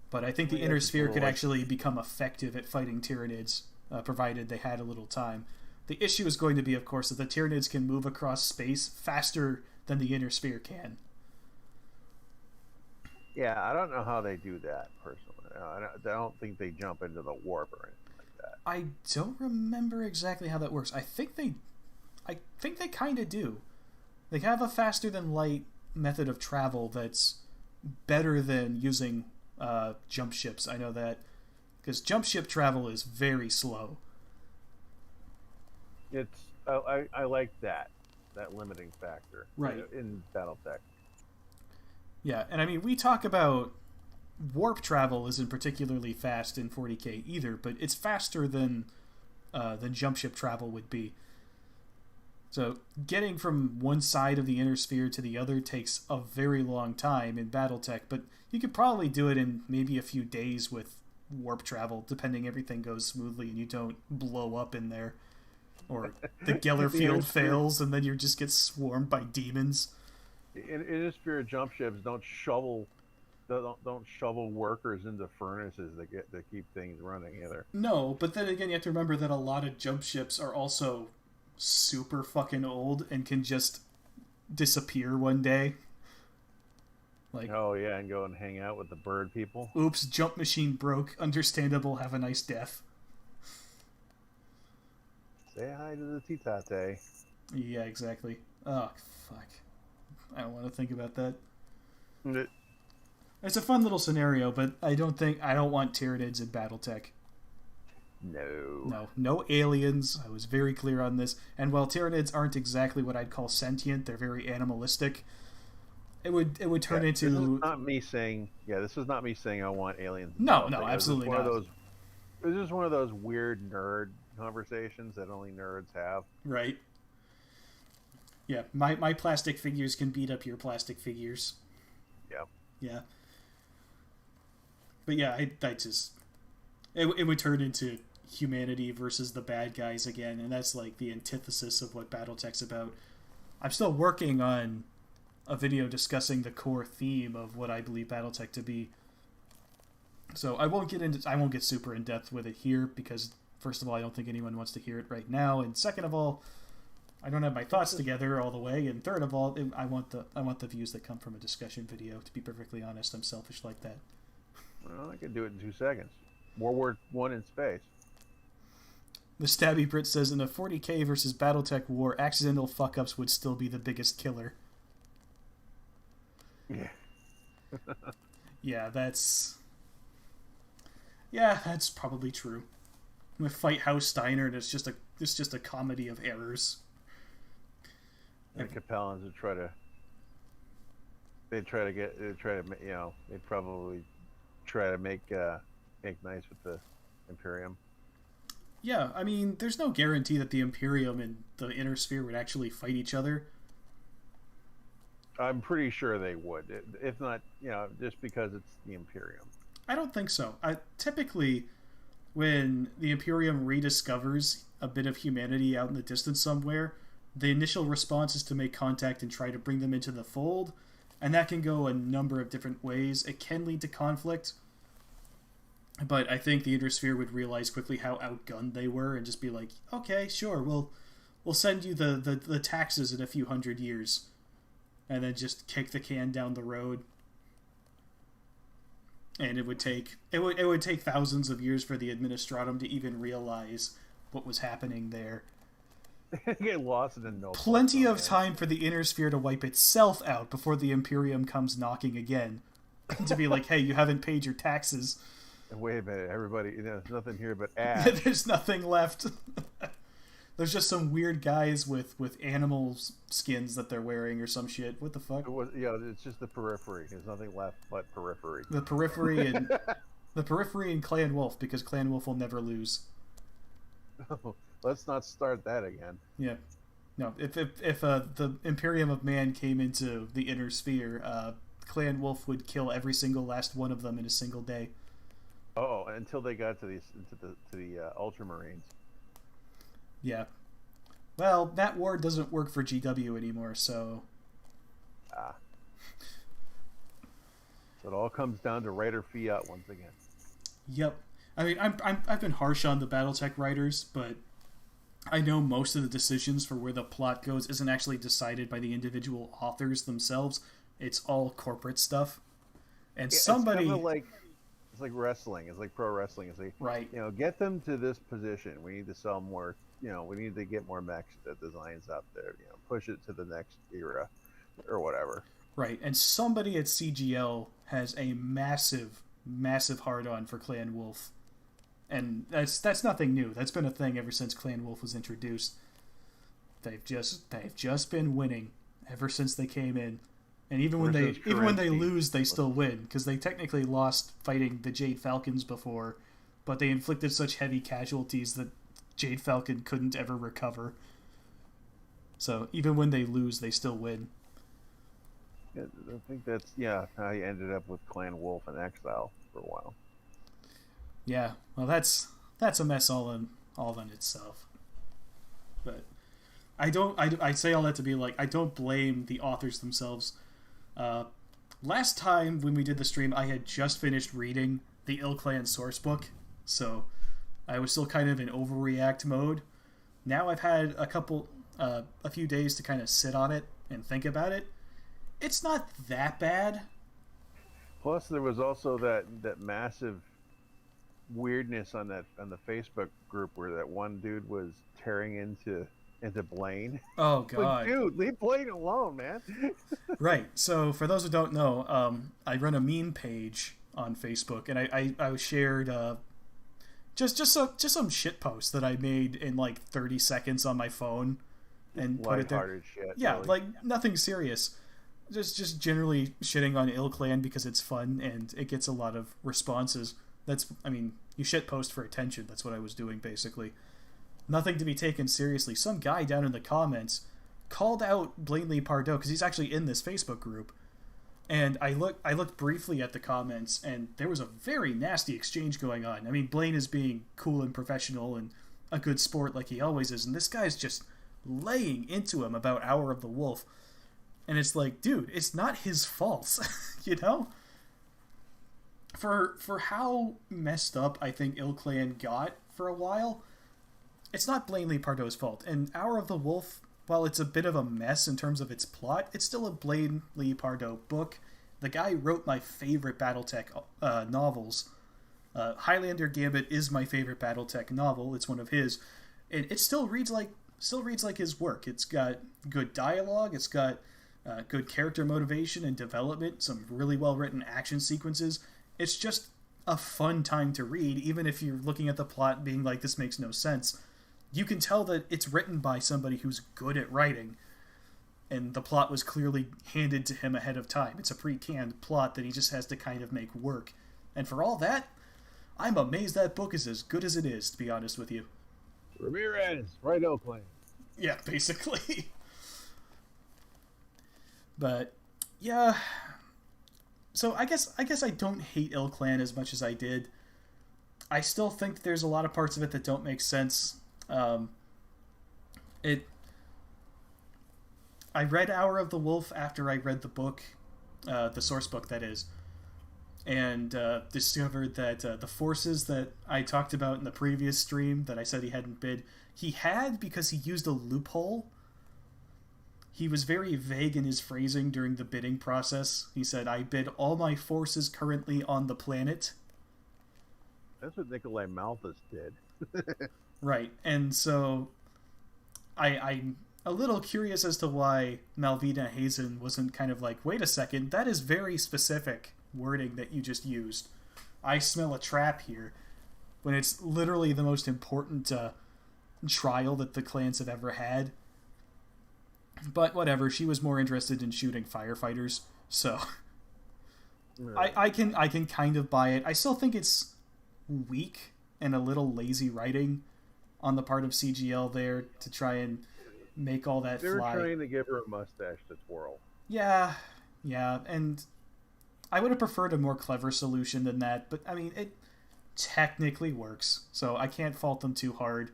But I think the Inner Sphere could actually become effective at fighting Tyranids, provided they had a little time. The issue is going to be, of course, that the Tyranids can move across space faster than the Inner Sphere can. Yeah, I don't know how they do that, personally. I don't think they jump into the warp or anything. I don't remember exactly how that works. I think they kind of do. They have a faster than light method of travel that's better than using jump ships. I know that because jump ship travel is very slow. I like that limiting factor, right, in Battletech. Yeah, and I mean, we talk about warp travel isn't particularly fast in 40k either, but it's faster than jump ship travel would be. So getting from one side of the inner sphere to the other takes a very long time in Battletech, but you could probably do it in maybe a few days with warp travel, depending everything goes smoothly and you don't blow up in there. Or the Geller field fails and then you just get swarmed by demons. In inner sphere jump ships don't shovel workers into furnaces that keep things running either. No, but then again, you have to remember that a lot of jump ships are also super fucking old and can just disappear one day. Like, oh yeah, and go and hang out with the bird people. Oops, jump machine broke. Understandable. Have a nice death. Say hi to the Titate. Yeah, exactly. Oh fuck. I don't want to think about that. It's a fun little scenario, but I don't want Tyranids in Battletech. No aliens. I was very clear on this. And while Tyranids aren't exactly what I'd call sentient, they're very animalistic. It would turn into. This is not me saying. Yeah, this is not me saying I want aliens. No, absolutely not. This is one of those weird nerd conversations that only nerds have. Right. Yeah, my plastic figures can beat up your plastic figures. Yeah. Yeah. But yeah, I just... It would turn into humanity versus the bad guys again, and that's like the antithesis of what Battletech's about. I'm still working on a video discussing the core theme of what I believe Battletech to be. So I won't get super in depth with it here because first of all, I don't think anyone wants to hear it right now, and second of all, I don't have my thoughts together all the way, and third of all, I want the views that come from a discussion video. To be perfectly honest, I'm selfish like that. Well, I could do it in 2 seconds. World War I in space. The Stabby Brit says, in a 40k versus Battletech war, accidental fuck-ups would still be the biggest killer. Yeah. Yeah, that's probably true. We fight House Steiner, and it's just a comedy of errors. And Capellans would they'd probably try to make nice with the Imperium. Yeah, I mean, there's no guarantee that the Imperium and the Inner Sphere would actually fight each other. I'm pretty sure they would, if not, just because it's the Imperium. I don't think so. Typically, when the Imperium rediscovers a bit of humanity out in the distance somewhere, the initial response is to make contact and try to bring them into the fold, and that can go a number of different ways. It can lead to conflict, but I think the Inner Sphere would realize quickly how outgunned they were and just be like, okay, sure, we'll send you the taxes in a few hundred years, and then just kick the can down the road. And it would take thousands of years for the Administratum to even realize what was happening there. Get lost in the no. Plenty of time for the Inner Sphere to wipe itself out before the Imperium comes knocking again. To be like, hey, you haven't paid your taxes. Wait a minute, everybody, there's nothing here but ash. There's nothing left. There's just some weird guys with animal skins that they're wearing or some shit. What the fuck? It's just the periphery. There's nothing left but periphery. The periphery and Clan Wolf, because Clan Wolf will never lose. Let's not start that again. Yeah. No, if the Imperium of Man came into the Inner Sphere, Clan Wolf would kill every single last one of them in a single day. Oh, until they got to the Ultramarines. Yeah. Well, that war doesn't work for GW anymore, so... So it all comes down to writer fiat once again. Yep. I mean, I've been harsh on the Battletech writers, but I know most of the decisions for where the plot goes isn't actually decided by the individual authors themselves. It's all corporate stuff. And somebody... It's like wrestling. It's like pro wrestling. It's like, right. Get them to this position. We need to sell more. We need to get more mech designs out there. Push it to the next era, or whatever. Right. And somebody at CGL has a massive, massive hard-on for Clan Wolf. And that's nothing new. That's been a thing ever since Clan Wolf was introduced. They've just been winning ever since they came in. And even when they lose, they still win, because they technically lost fighting the Jade Falcons before, but they inflicted such heavy casualties that Jade Falcon couldn't ever recover. So even when they lose, they still win. Yeah, I think that's how you ended up with Clan Wolf in exile for a while. Yeah, well, that's a mess all in itself. But I say all that to be like, I don't blame the authors themselves. Last time when we did the stream, I had just finished reading the IlClan sourcebook, so I was still kind of in overreact mode. Now I've had a few days to kind of sit on it and think about it. It's not that bad. Plus, there was also that massive weirdness on the Facebook group where that one dude was tearing into Blaine. Oh god, like, dude, leave Blaine alone, man. Right. So for those who don't know, I run a meme page on Facebook, and I shared just some shit posts that I made in like 30 seconds on my phone and put it there. Shit, yeah, really. like nothing serious. Just generally shitting on IlClan because it's fun and it gets a lot of responses. You shit post for attention. That's what I was doing, basically. Nothing to be taken seriously. Some guy down in the comments called out Blaine Lee Pardoe, because he's actually in this Facebook group. And I looked briefly at the comments, and there was a very nasty exchange going on. I mean, Blaine is being cool and professional and a good sport like he always is, and this guy's just laying into him about Hour of the Wolf. And it's like, dude, it's not his fault, you know? For how messed up I think IlClan got for a while, it's not Blaine Lee Pardoe's fault. And Hour of the Wolf, while it's a bit of a mess in terms of its plot, it's still a Blaine Lee Pardoe book. The guy wrote my favorite Battletech novels. Highlander Gambit is my favorite Battletech novel. It's one of his. And it still reads like his work. It's got good dialogue. It's got good character motivation and development. Some really well-written action sequences. It's just a fun time to read, even if you're looking at the plot being like, this makes no sense. You can tell that it's written by somebody who's good at writing, and the plot was clearly handed to him ahead of time. It's a pre-canned plot that he just has to kind of make work. And for all that, I'm amazed that book is as good as it is, to be honest with you. Ramirez, right, IlClan. Yeah, basically. But, yeah. So I guess I don't hate IlClan as much as I did. I still think there's a lot of parts of it that don't make sense. I read Hour of the Wolf after I read the book, the source book, that is, and discovered that the forces that I talked about in the previous stream that I said he hadn't bid, he had because he used a loophole. He was very vague in his phrasing during the bidding process. He said, I bid all my forces currently on the planet. That's what Nikolai Malthus did. Right, and so I'm a little curious as to why Malvina Hazen wasn't kind of like, wait a second, that is very specific wording that you just used. I smell a trap here, when it's literally the most important trial that the clans have ever had. But whatever, she was more interested in shooting firefighters, so right. I can kind of buy it. I still think it's weak and a little lazy writing on the part of CGL there to try and make all that They're fly. They're trying to give her a mustache to twirl. Yeah, and I would have preferred a more clever solution than that, but I mean, it technically works, so I can't fault them too hard.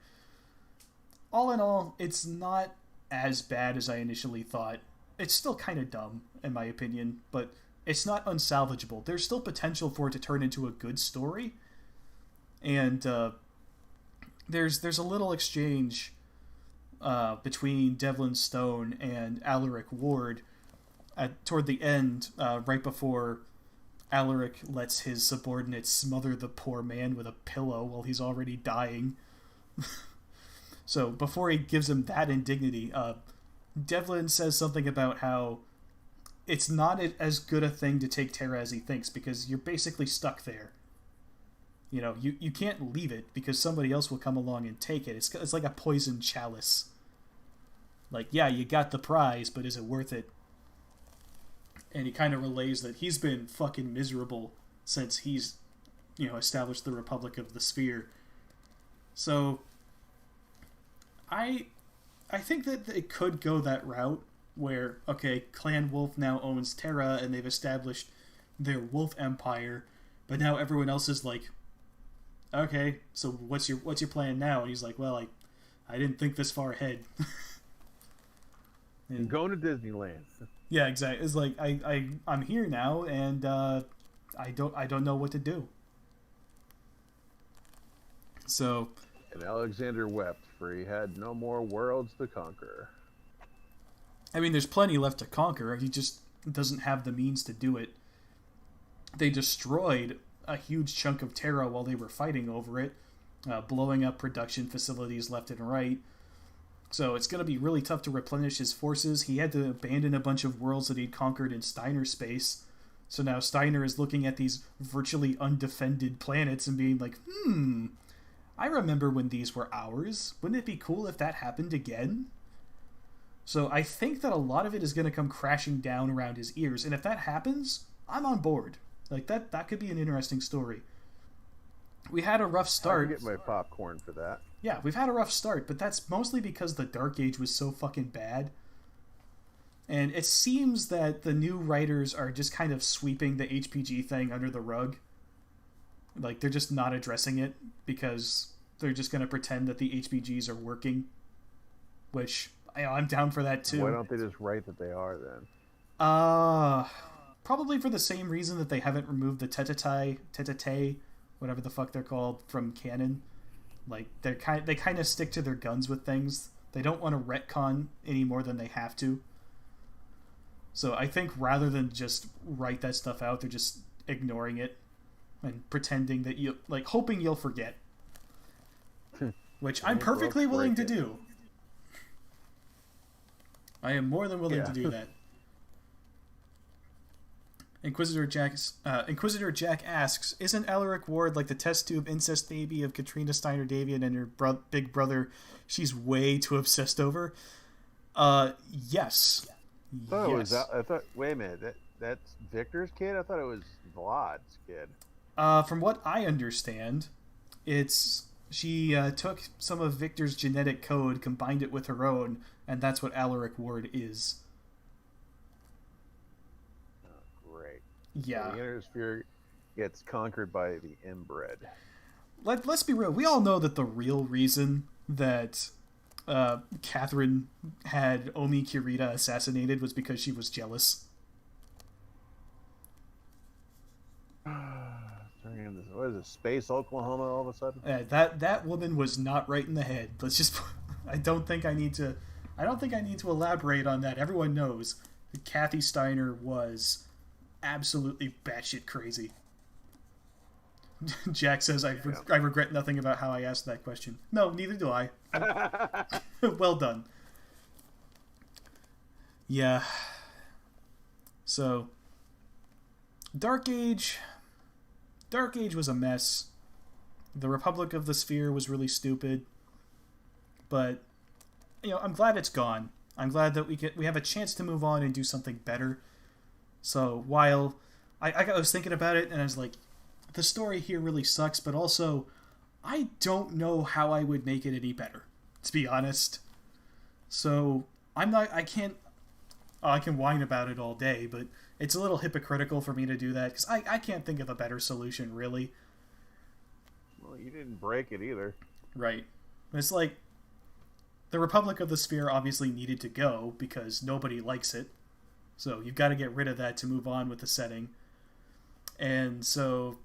All in all, it's not as bad as I initially thought. It's still kind of dumb, in my opinion, but it's not unsalvageable. There's still potential for it to turn into a good story, and there's a little exchange between Devlin Stone and Alaric Ward toward the end, right before Alaric lets his subordinate smother the poor man with a pillow while he's already dying. So before he gives him that indignity, Devlin says something about how it's not as good a thing to take Terra as he thinks, because you're basically stuck there. You know, you can't leave it because somebody else will come along and take it. It's like a poison chalice. Like, yeah, you got the prize, but is it worth it? And he kind of relays that he's been fucking miserable since he's, you know, established the Republic of the Sphere. So, I think that it could go that route where, okay, Clan Wolf now owns Terra and they've established their wolf empire, but now everyone else is like, okay, so what's your plan now? And he's like, well, I didn't think this far ahead. And going to Disneyland. Yeah, exactly. It's like I'm here now, and I don't know what to do. So. And Alexander wept, for he had no more worlds to conquer. I mean, there's plenty left to conquer. He just doesn't have the means to do it. They destroyed a huge chunk of Terra while they were fighting over it, blowing up production facilities left and right. So it's going to be really tough to replenish his forces. He had to abandon a bunch of worlds that he'd conquered in Steiner space. So now Steiner is looking at these virtually undefended planets and being like, I remember when these were ours. Wouldn't it be cool if that happened again? So I think that a lot of it is going to come crashing down around his ears. And if that happens, I'm on board. Like, that could be an interesting story. We had a rough start. I get my popcorn for that. Yeah, we've had a rough start, but that's mostly because the Dark Age was so fucking bad. And it seems that the new writers are just kind of sweeping the HPG thing under the rug. Like, they're just not addressing it because they're just going to pretend that the HPGs are working. Which, I'm down for that too. Why don't they just write that they are then? Probably for the same reason that they haven't removed the Tete, whatever the fuck they're called, from canon. Like, they kind of stick to their guns with things. They don't want to retcon any more than they have to. So I think rather than just write that stuff out, they're just ignoring it and pretending that you, like, hoping you'll forget. Which I'm perfectly willing to do. I am more than willing to do that. Inquisitor Jack asks, isn't Alaric Ward like the test tube incest baby of Katrina Steiner Davian and her big brother she's way too obsessed over? Yes. I thought, wait a minute, that's Victor's kid? I thought it was Vlad's kid. From what I understand, she took some of Victor's genetic code, combined it with her own, and that's what Alaric Ward is. Yeah. So the inner sphere gets conquered by the inbred. Let's be real. We all know that the real reason that Catherine had Omi Kirita assassinated was because she was jealous. What is it, Space Oklahoma all of a sudden? That woman was not right in the head. Let's just... I don't think I need to elaborate on that. Everyone knows that Kathy Steiner was absolutely batshit crazy. Jack says, I regret nothing about how I asked that question. No, neither do I. Well done. Yeah. So, Dark Age was a mess. The Republic of the Sphere was really stupid. But, I'm glad it's gone. I'm glad that we have a chance to move on and do something better. So while I was thinking about it and I was like, the story here really sucks, but also I don't know how I would make it any better, to be honest. So I can whine about it all day, but it's a little hypocritical for me to do that because I can't think of a better solution, really. Well, you didn't break it either. Right. It's like the Republic of the Sphere obviously needed to go because nobody likes it. So you've got to get rid of that to move on with the setting. And so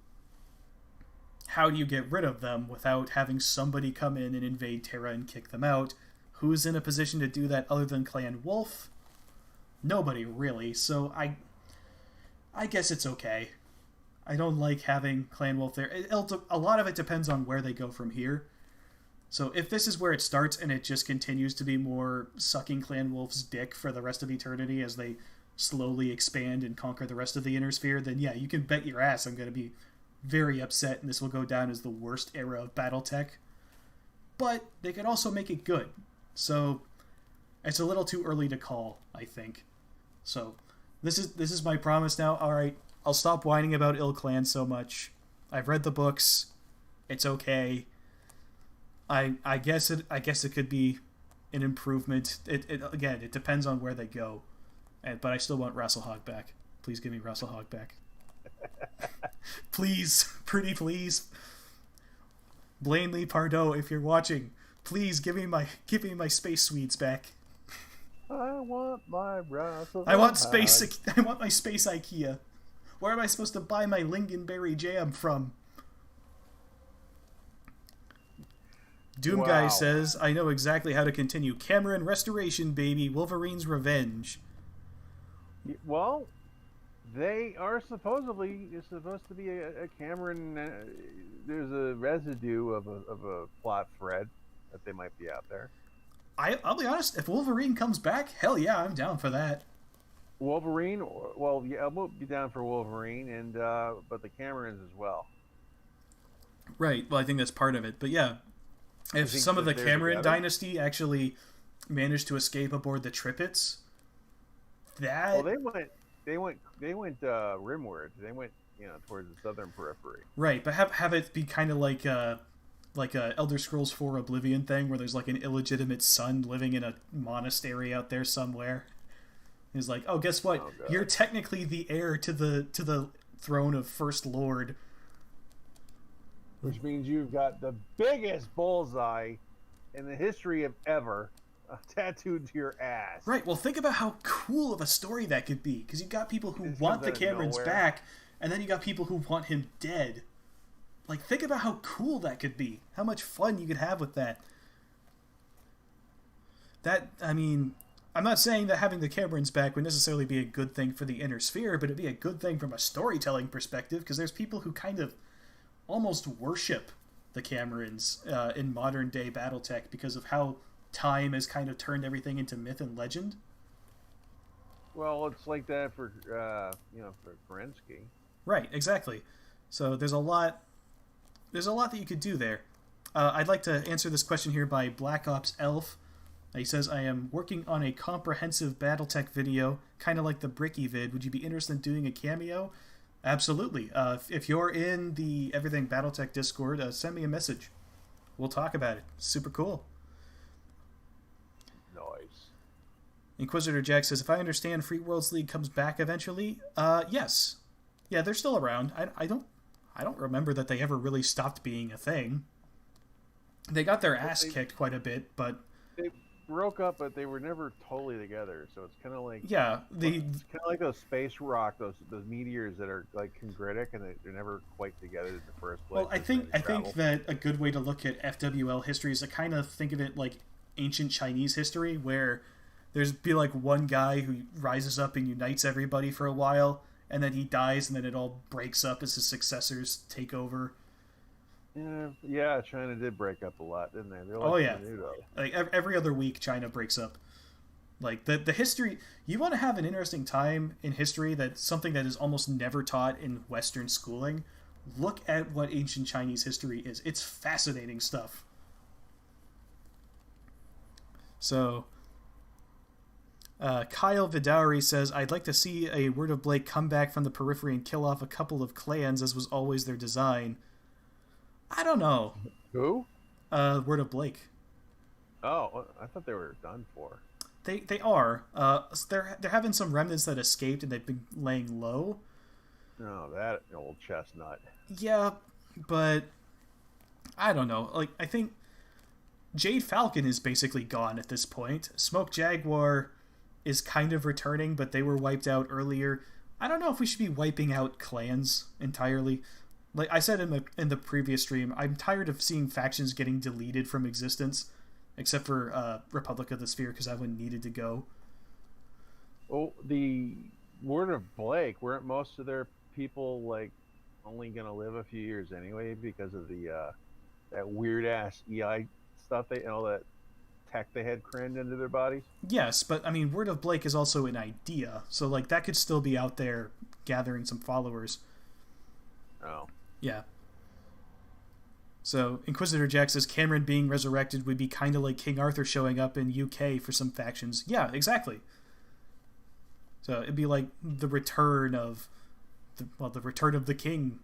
how do you get rid of them without having somebody come in and invade Terra and kick them out? Who's in a position to do that other than Clan Wolf? Nobody, really. So I guess it's okay. I don't like having Clan Wolf there. A lot of it depends on where they go from here. So if this is where it starts and it just continues to be more sucking Clan Wolf's dick for the rest of eternity as they slowly expand and conquer the rest of the inner sphere, then yeah, you can bet your ass I'm going to be very upset, and this will go down as the worst era of Battletech. But they could also make it good. So it's a little too early to call, I think. So this is my promise now. All right, I'll stop whining about IlClan so much. I've read the books. It's okay. I guess it could be an improvement. It depends on where they go. But I still want Rasselhog back. Please give me Rasselhog back. Please, pretty please. Blanley Pardo, if you're watching, please give me my space Swedes back. I want my Rasselhog. I want my space IKEA. Where am I supposed to buy my lingonberry jam from? Doom Guy says, I know exactly how to continue. Cameron Restoration, baby. Wolverine's Revenge. Well, they are supposed to be a Cameron. There's a residue of a plot thread that they might be out there. I'll be honest. If Wolverine comes back, hell yeah, I'm down for that. Wolverine, well, yeah, I won't be down for Wolverine, and but the Camerons as well. Right. Well, I think that's part of it. But yeah, if some of the Cameron dynasty actually managed to escape aboard the Tripits, that they went rimward. They went towards the southern periphery. Right, but have it be kind of like a Elder Scrolls 4 Oblivion thing, where there's like an illegitimate son living in a monastery out there somewhere. He's like, oh, guess what? Oh, you're technically the heir to the throne of First Lord. Which means you've got the biggest bullseye in the history of ever tattooed to your ass. Right, well, think about how cool of a story that could be. Because you've got people who want the Camerons back, and then you got people who want him dead. Like, think about how cool that could be. How much fun you could have with that. I mean, I'm not saying that having the Camerons back would necessarily be a good thing for the Inner Sphere, but it'd be a good thing from a storytelling perspective, because there's people who kind of almost worship the Camerons in modern-day Battletech because of how time has kind of turned everything into myth and legend. Well, it's like that for for Kerensky. Right, exactly. So there's a lot that you could do there. I'd like to answer this question here by Black Ops Elf. He says, I am working on a comprehensive Battletech video, kind of like the Bricky vid. Would you be interested in doing a cameo? Absolutely. If you're in the Everything Battletech Discord, send me a message. We'll talk about it. Super cool. Nice. Inquisitor Jack says, if I understand, Free Worlds League comes back eventually. Yes. Yeah, they're still around. I don't remember that they ever really stopped being a thing. They got their ass kicked quite a bit, but they broke up, but they were never totally together. So it's kind of like it's kind of like those space rock, those meteors that are like congritic, and they're never quite together in the first place. Well, I think that a good way to look at FWL history is to kind of think of it like ancient Chinese history, where there's be like one guy who rises up and unites everybody for a while, and then he dies, and then it all breaks up as his successors take over. Yeah, China did break up a lot, didn't they? Like every other week, China breaks up. Like the history, you want to have an interesting time in history, that's something that is almost never taught in Western schooling. Look at what ancient Chinese history is. It's fascinating stuff. So, Kyle Vidauri says, I'd like to see a Word of Blake come back from the periphery and kill off a couple of clans, as was always their design. I don't know. Who? Word of Blake. Oh, I thought they were done for. They are. They're having some remnants that escaped, and they've been laying low. Oh, that old chestnut. Yeah, but I don't know. Like, I think Jade Falcon is basically gone at this point. Smoke Jaguar is kind of returning, but they were wiped out earlier. I don't know if we should be wiping out clans entirely. Like I said in the previous stream, I'm tired of seeing factions getting deleted from existence, except for Republic of the Sphere, because that one needed to go. Well, the Word of Blake, weren't most of their people like only gonna live a few years anyway because of the that weird ass EI stuff, all that tech they had crammed into their bodies. Yes, but I mean, Word of Blake is also an idea, so like that could still be out there gathering some followers. Oh. Yeah. So Inquisitor Jack says Cameron being resurrected would be kind of like King Arthur showing up in UK for some factions. Yeah, exactly. So it'd be like the return of the return of the king.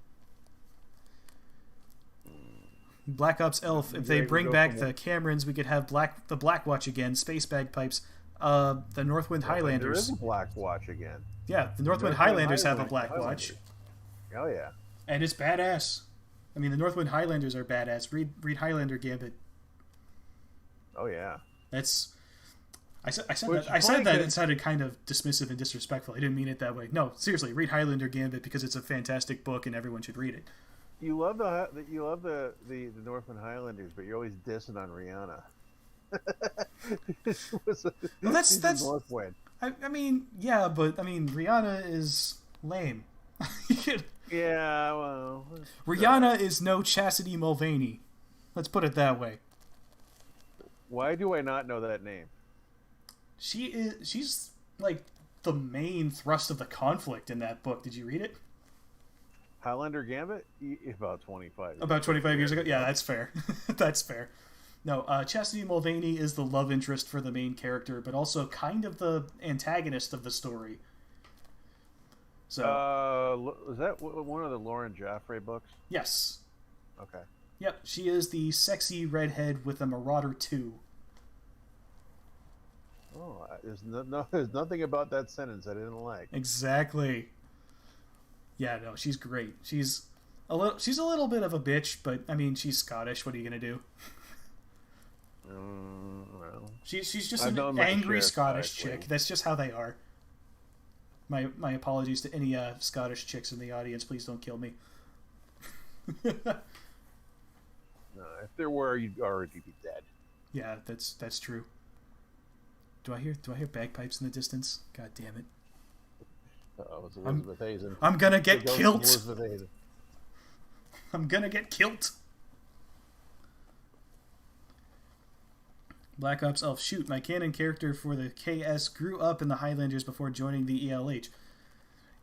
Black Ops Elf. If they bring back the Camerons, we could have the Black Watch again. Space Bagpipes. The Northwind Highlanders. There is a Black Watch again. Yeah, the Northwind Highlanders have a Black Watch. Oh yeah. And it's badass. I mean, the Northwind Highlanders are badass. Read Highlander Gambit. Oh yeah. That's. I said that it sounded kind of dismissive and disrespectful. I didn't mean it that way. No, seriously, read Highlander Gambit because it's a fantastic book and everyone should read it. You love the Northwind Highlanders, but you're always dissing on Rihanna. Well, that's Northwind. I mean, yeah, but I mean, Rihanna is lame. Yeah, well, Rihanna is no Chastity Mulvaney. Let's put it that way. Why do I not know that name? She's like the main thrust of the conflict in that book. Did you read it? Highlander Gambit? About 25 years ago? Yeah, that's fair. That's fair. No, Chastity Mulvaney is the love interest for the main character, but also kind of the antagonist of the story. So, is that one of the Lauren Jaffray books? Yes. Okay. Yep, she is the sexy redhead with a Marauder 2. Oh, there's nothing about that sentence I didn't like. Exactly. Yeah, no, she's great. She's a little bit of a bitch, but I mean, she's Scottish. What are you gonna do? Well, she's just an angry Scottish chick. That's just how they are. My apologies to any Scottish chicks in the audience. Please don't kill me. No, if there were, you'd already be dead. Yeah, that's true. Do I hear bagpipes in the distance? God damn it! It's Elizabeth Hazen. I'm gonna get killed. Elizabeth Hazen. I'm gonna get killed. Black Ops Elf. Shoot, my canon character for the KS grew up in the Highlanders before joining the ELH.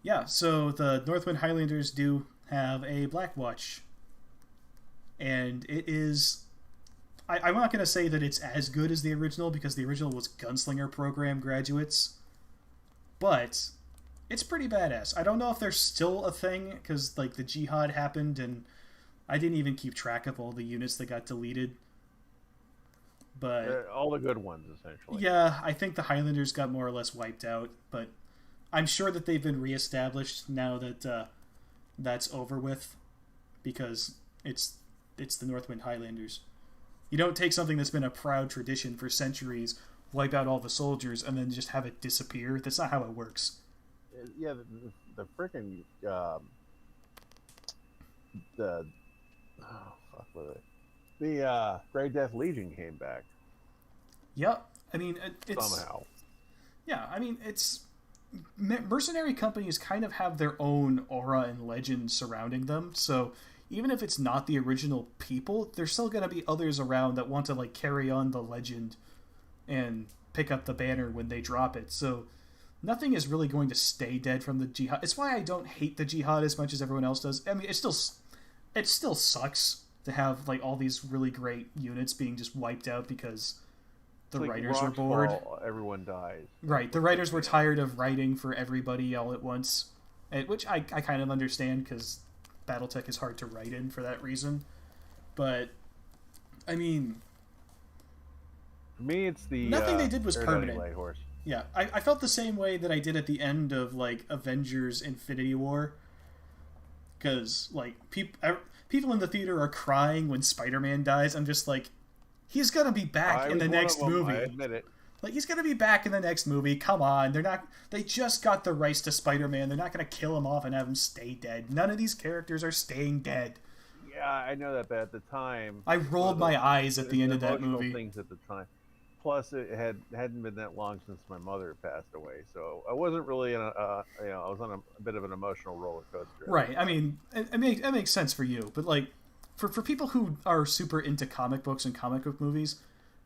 Yeah, so the Northwind Highlanders do have a Black Watch. And it is... I'm not going to say that it's as good as the original, because the original was Gunslinger Program graduates. But it's pretty badass. I don't know if there's still a thing, because like the Jihad happened, and I didn't even keep track of all the units that got deleted. But all the good ones, essentially. Yeah, I think the Highlanders got more or less wiped out, but I'm sure that they've been reestablished now that that's over with, because it's the Northwind Highlanders. You don't take something that's been a proud tradition for centuries, wipe out all the soldiers, and then just have it disappear. That's not how it works. Yeah, the freaking the Grey Death Legion came back. Yep. I mean, it's... Somehow. Yeah, I mean, it's... Mercenary companies kind of have their own aura and legend surrounding them, so even if it's not the original people, there's still going to be others around that want to, like, carry on the legend and pick up the banner when they drop it, so nothing is really going to stay dead from the Jihad. It's why I don't hate the Jihad as much as everyone else does. I mean, it still sucks to have, like, all these really great units being just wiped out because the writers were bored. Everyone dies. Right, the writers were tired of writing for everybody all at once, which I kind of understand, because Battletech is hard to write in for that reason. But, I mean... For me, it's the... Nothing they did was permanent. Horse. Yeah, I felt the same way that I did at the end of, like, Avengers Infinity War. Because, like, people in the theater are crying when Spider-Man dies. I'm just like, he's gonna be back in the next movie. I admit it. Like, he's gonna be back in the next movie. Come on, they just got the rights to Spider-Man. They're not gonna kill him off and have him stay dead. None of these characters are staying dead. Yeah, I know that, but at the time, I rolled my eyes at the end of that movie. Things at the time. Plus, it hadn't been that long since my mother passed away, so I wasn't really I was on a bit of an emotional roller coaster. Right. I mean, it makes sense for you, but like, for people who are super into comic books and comic book movies,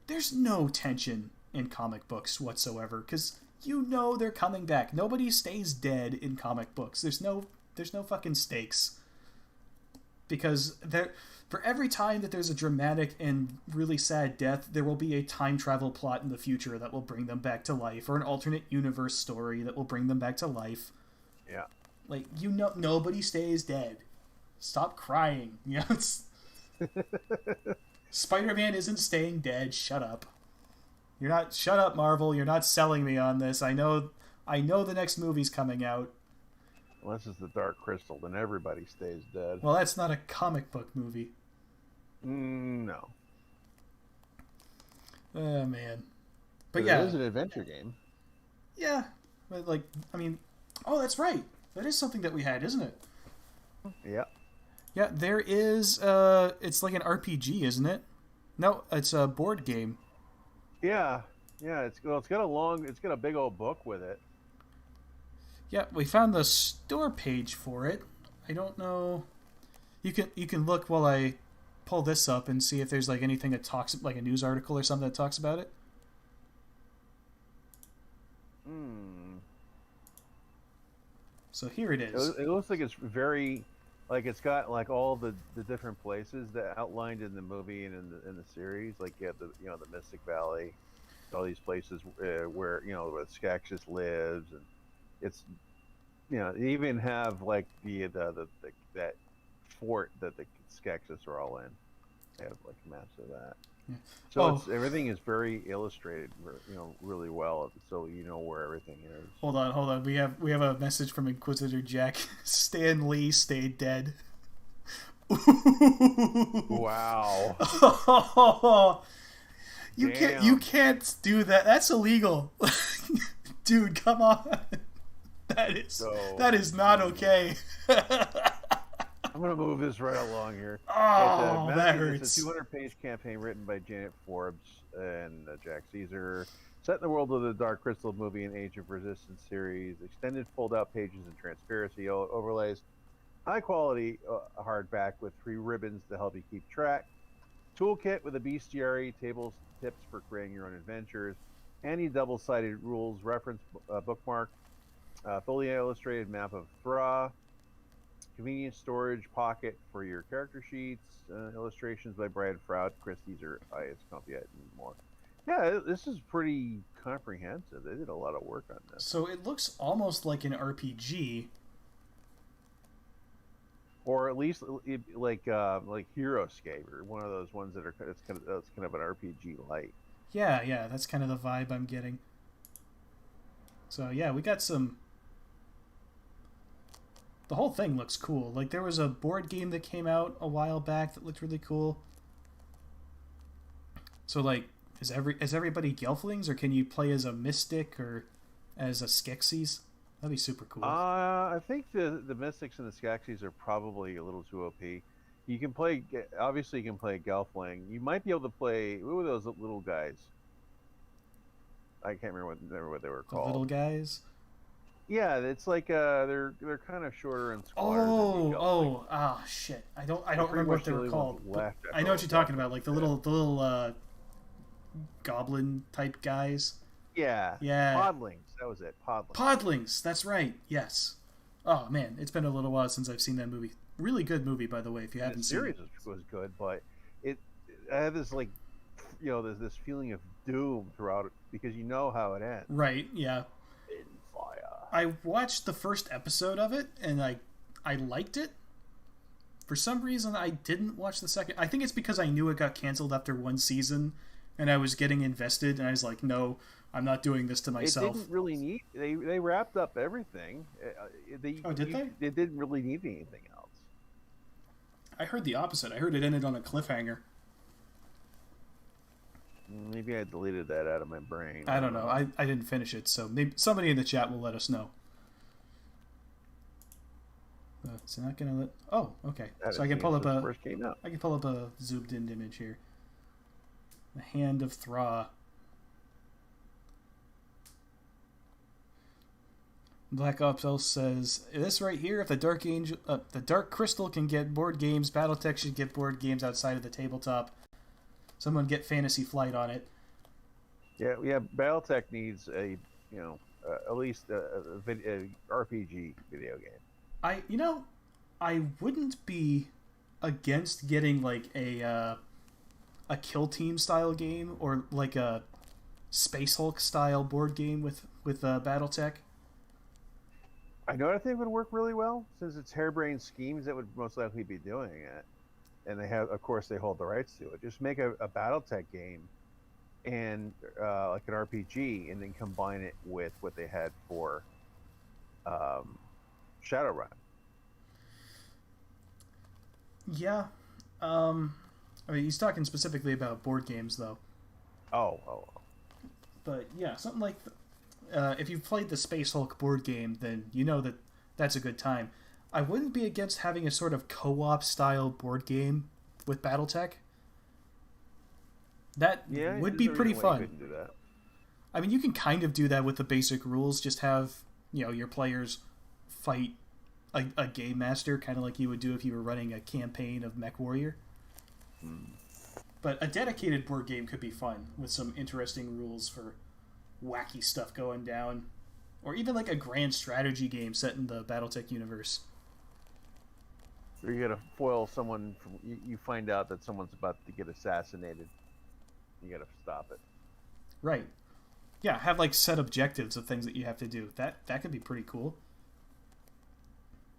there's no tension in comic books whatsoever, because you know they're coming back. Nobody stays dead in comic books. There's no fucking stakes. Because for every time that there's a dramatic and really sad death, there will be a time travel plot in the future that will bring them back to life, or an alternate universe story that will bring them back to life. Yeah. Like, you know, nobody stays dead. Stop crying. You know, it's... Spider-Man isn't staying dead. Shut up. Shut up, Marvel. You're not selling me on this. I know the next movie's coming out. Unless it's the Dark Crystal, then everybody stays dead. Well, that's not a comic book movie. No. Oh, man. But yeah. It is an adventure game. Yeah. But, like, I mean... Oh, that's right. That is something that we had, isn't it? Yeah. Yeah, there is... it's like an RPG, isn't it? No, it's a board game. Yeah. Yeah, it's got a big old book with it. Yeah, we found the store page for it. I don't know. You can look while I pull this up and see if there's like anything that talks, like a news article or something that talks about it. So here it is. It looks like it's very, like it's got like all the different places that outlined in the movie and in the series. Like you have the Mystic Valley, all these places where where Skeksis lives, and it's you even have like that fort that the Skeksis are all in. They have like maps of that. Yeah. So everything is very illustrated, really well, so you know where everything is. Hold on. We have a message from Inquisitor Jack. Stan Lee stayed dead. Wow. You can't do that. That's illegal. Dude, come on. That is not okay. I'm going to move this right along here. Oh, that hurts. It's a 200-page campaign written by Janet Forbes and Jack Caesar, set in the world of the Dark Crystal movie and Age of Resistance series, extended fold-out pages and transparency overlays, high-quality hardback with 3 ribbons to help you keep track, toolkit with a bestiary, tables, tips for creating your own adventures, any double-sided rules reference bookmark, fully illustrated map of Thra, convenient storage pocket for your character sheets, illustrations by Brad Froud, Chris Caesar, I.S. Compiet, and more. Yeah, this is pretty comprehensive. They did a lot of work on this. So it looks almost like an RPG, or at least like HeroScape, or one of those ones that are it's kind of an RPG light. Yeah, that's kind of the vibe I'm getting. So yeah, we got some. The whole thing looks cool. Like, there was a board game that came out a while back that looked really cool. So, like, is everybody Gelflings, or can you play as a Mystic or as a Skeksis? That'd be super cool. I think the Mystics and the Skeksis are probably a little too OP. You can play, obviously you can play Gelfling. You might be able to play, what were those little guys? I can't remember what they were called. The little guys? Yeah, it's like they're kind of shorter and squatter. Shit! I don't remember what they were called. I know what you're talking about, like the little goblin type guys. Yeah. Podlings. That was it. Podlings. That's right. Yes. Oh man, it's been a little while since I've seen that movie. Really good movie, by the way. If you haven't seen it, the series was good, but I had this there's this feeling of doom throughout it because you know how it ends. Right. Yeah. In fire. I watched the first episode of it, and I liked it. For some reason, I didn't watch the second. I think it's because I knew it got canceled after 1 season, and I was getting invested, and I was like, no, I'm not doing this to myself. It didn't really need... They wrapped up everything. Did they? They didn't really need anything else. I heard the opposite. I heard it ended on a cliffhanger. Maybe I deleted that out of my brain. I don't know. I didn't finish it, so maybe somebody in the chat will let us know. It's not gonna let. Oh, okay. So I can pull up a zoomed-in image here. The Hand of Thra. Black Ops Elf says this right here. If the Dark Crystal can get board games, BattleTech should get board games outside of the tabletop. Someone get Fantasy Flight on it. Yeah. Battletech needs at least a RPG video game. I wouldn't be against getting like a kill team style game or like a Space Hulk style board game with Battletech. I know I think would work really well since it's harebrained schemes that would most likely be doing it, and they have, of course, they hold the rights to it. Just make a Battletech game and like an RPG, and then combine it with what they had for Shadowrun. Yeah, I mean, he's talking specifically about board games though. Oh. But yeah, something like if you've played the Space Hulk board game, then you know that that's a good time. I wouldn't be against having a sort of co-op style board game with Battletech. That would be pretty fun. Do that. I mean, you can kind of do that with the basic rules. Just have, your players fight a game master, kind of like you would do if you were running a campaign of Mech Warrior. But a dedicated board game could be fun with some interesting rules for wacky stuff going down, or even like a grand strategy game set in the Battletech universe. Or you gotta foil someone. You find out that someone's about to get assassinated. You gotta stop it. Right. Yeah, have like set objectives of things that you have to do. That could be pretty cool.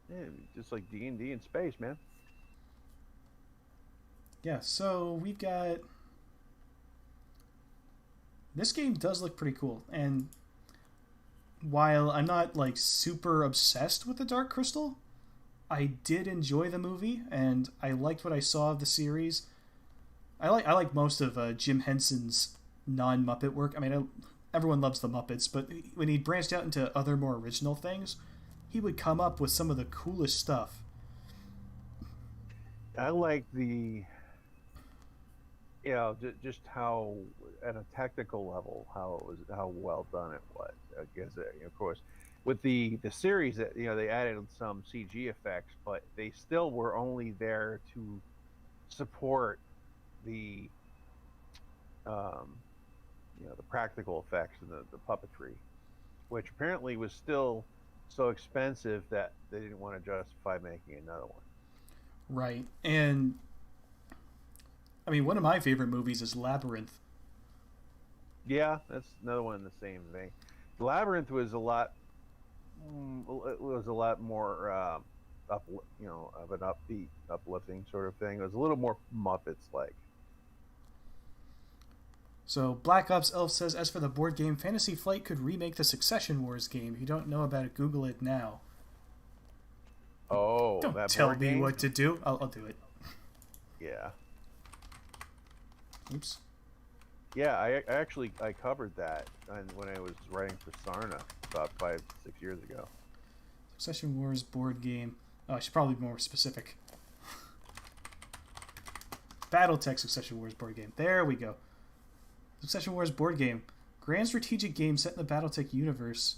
Yeah, just like D&D in space, man. Yeah, so we've got... This game does look pretty cool, and while I'm not like super obsessed with the Dark Crystal, I did enjoy the movie, and I liked what I saw of the series. I like most of Jim Henson's non-Muppet work. I mean, everyone loves the Muppets, but when he branched out into other more original things, he would come up with some of the coolest stuff. I like the... just how, at a technical level, how well done it was. I guess, of course, with the series that they added some CG effects, but they still were only there to support the the practical effects and the puppetry, which apparently was still so expensive that they didn't want to justify making another one. Right, and I mean, one of my favorite movies is Labyrinth. Yeah, that's another one in the same vein. Labyrinth was a lot more of an upbeat, uplifting sort of thing. It was a little more Muppets-like. So Black Ops Elf says, as for the board game, Fantasy Flight could remake the Succession Wars game. If you don't know about it, Google it now. Oh, don't that tell board me game? what to do. I'll do it. Yeah. Oops. Yeah, I actually covered that when I was writing for Sarna about 5-6 years ago. Succession Wars board game. Oh, I should probably be more specific. Battletech Succession Wars board game. There we go. Succession Wars board game. Grand strategic game set in the Battletech universe.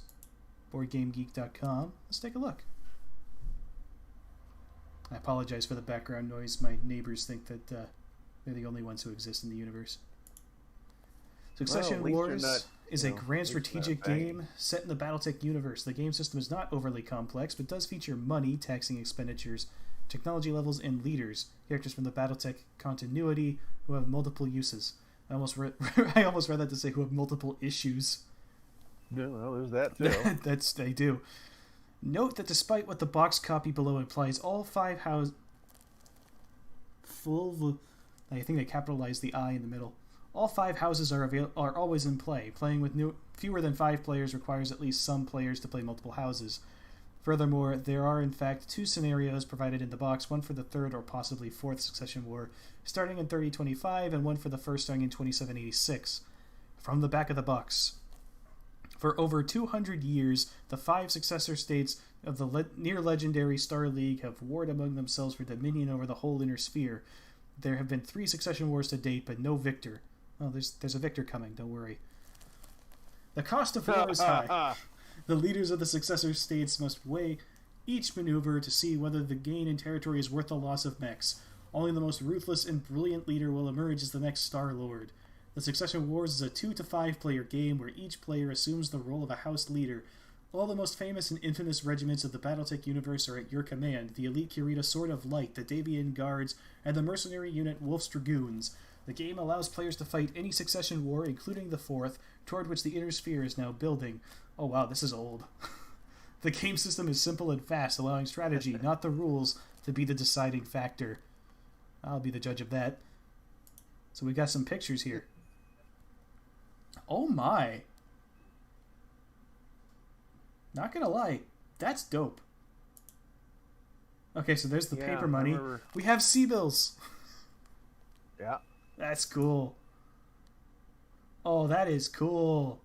BoardGameGeek.com. Let's take a look. I apologize for the background noise. My neighbors think that they're the only ones who exist in the universe. Succession Wars is a grand strategic game set in the Battletech universe. The game system is not overly complex, but does feature money, taxing expenditures, technology levels, and leaders. Characters from the Battletech continuity who have multiple uses. I almost read that to say who have multiple issues. No, well, there's that too. They do. Note that despite what the box copy below implies, all 5 houses... I think they capitalized the I in the middle. All 5 houses are always in play. Playing with fewer than 5 players requires at least some players to play multiple houses. Furthermore, there are in fact 2 scenarios provided in the box, one for the 3rd or possibly 4th Succession War, starting in 3025, and one for the first starting in 2786. From the back of the box. For over 200 years, the 5 successor states of the near-legendary Star League have warred among themselves for dominion over the whole inner sphere. There have been 3 succession wars to date, but no victor. Oh, there's a victor coming, don't worry. The cost of war is high. The leaders of the successor states must weigh each maneuver to see whether the gain in territory is worth the loss of mechs. Only the most ruthless and brilliant leader will emerge as the next Star Lord. The Succession Wars is a 2 to 5 player game where each player assumes the role of a house leader. All the most famous and infamous regiments of the Battletech universe are at your command: the elite Kurita Sword of Light, the Davian Guards, and the mercenary unit Wolf's Dragoons. The game allows players to fight any Succession War, including the fourth, toward which the Inner Sphere is now building. Oh wow, this is old. The game system is simple and fast, allowing strategy, not the rules, to be the deciding factor. I'll be the judge of that. So we got some pictures here. Oh my. Not gonna lie, that's dope. Okay, so there's the paper money. We have C-bills. Yeah. That's cool. Oh, that is cool.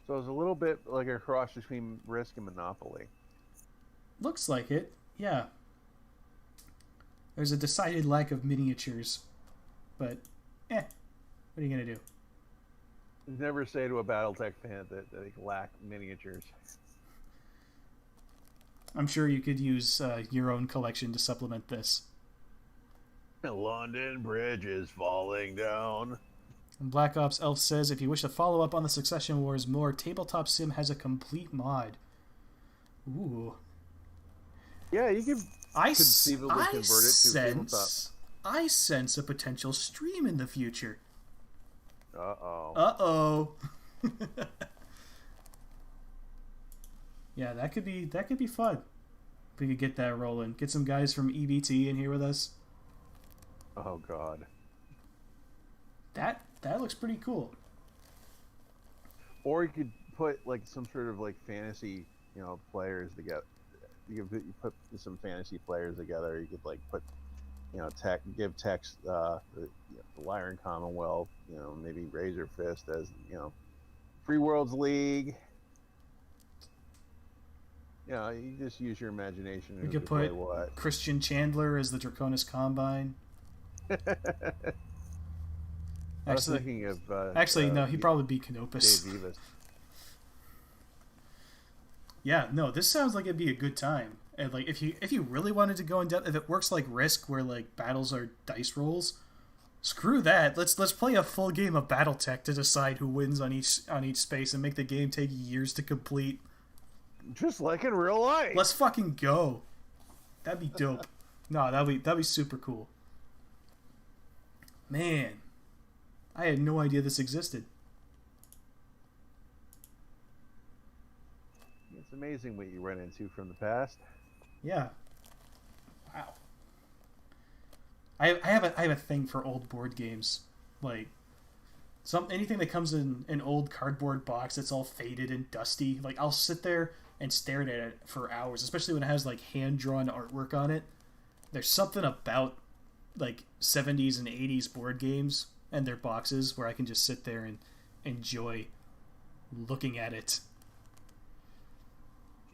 So it's a little bit like a cross between Risk and Monopoly. Looks like it, yeah. There's a decided lack of miniatures. But, what are you gonna do? Never say to a Battletech fan that they lack miniatures. I'm sure you could use your own collection to supplement this. London Bridge is falling down. And Black Ops Elf says, if you wish to follow up on the Succession Wars more, Tabletop Sim has a complete mod. Ooh. Yeah, you can conceivably convert it to tabletop. I sense a potential stream in the future. Uh-oh. Uh-oh. Yeah, that could be fun. If we could get that rolling. Get some guys from EBT in here with us. Oh god. That looks pretty cool. Or you could put like some sort of like fantasy, players together. You put some fantasy players together. You could like put, give Tex the Lyran Commonwealth, maybe Razor Fist as Free Worlds League. You just use your imagination. We could put Christian Chandler as the Draconis Combine. I was thinking of... no, he'd probably be Canopus. Dave Vivas. Yeah, no, this sounds like it'd be a good time. And like, if you really wanted to go in depth, if it works like Risk, where like battles are dice rolls, screw that. Let's play a full game of BattleTech to decide who wins on each space and make the game take years to complete. Just like in real life. Let's fucking go. That'd be dope. No, that'd be super cool. Man, I had no idea this existed. It's amazing what you run into from the past. Yeah. Wow. I have a thing for old board games. Like anything that comes in an old cardboard box that's all faded and dusty. Like I'll sit there and stare at it for hours, especially when it has like hand-drawn artwork on it. There's something about like 70s and 80s board games and their boxes where I can just sit there and enjoy looking at it.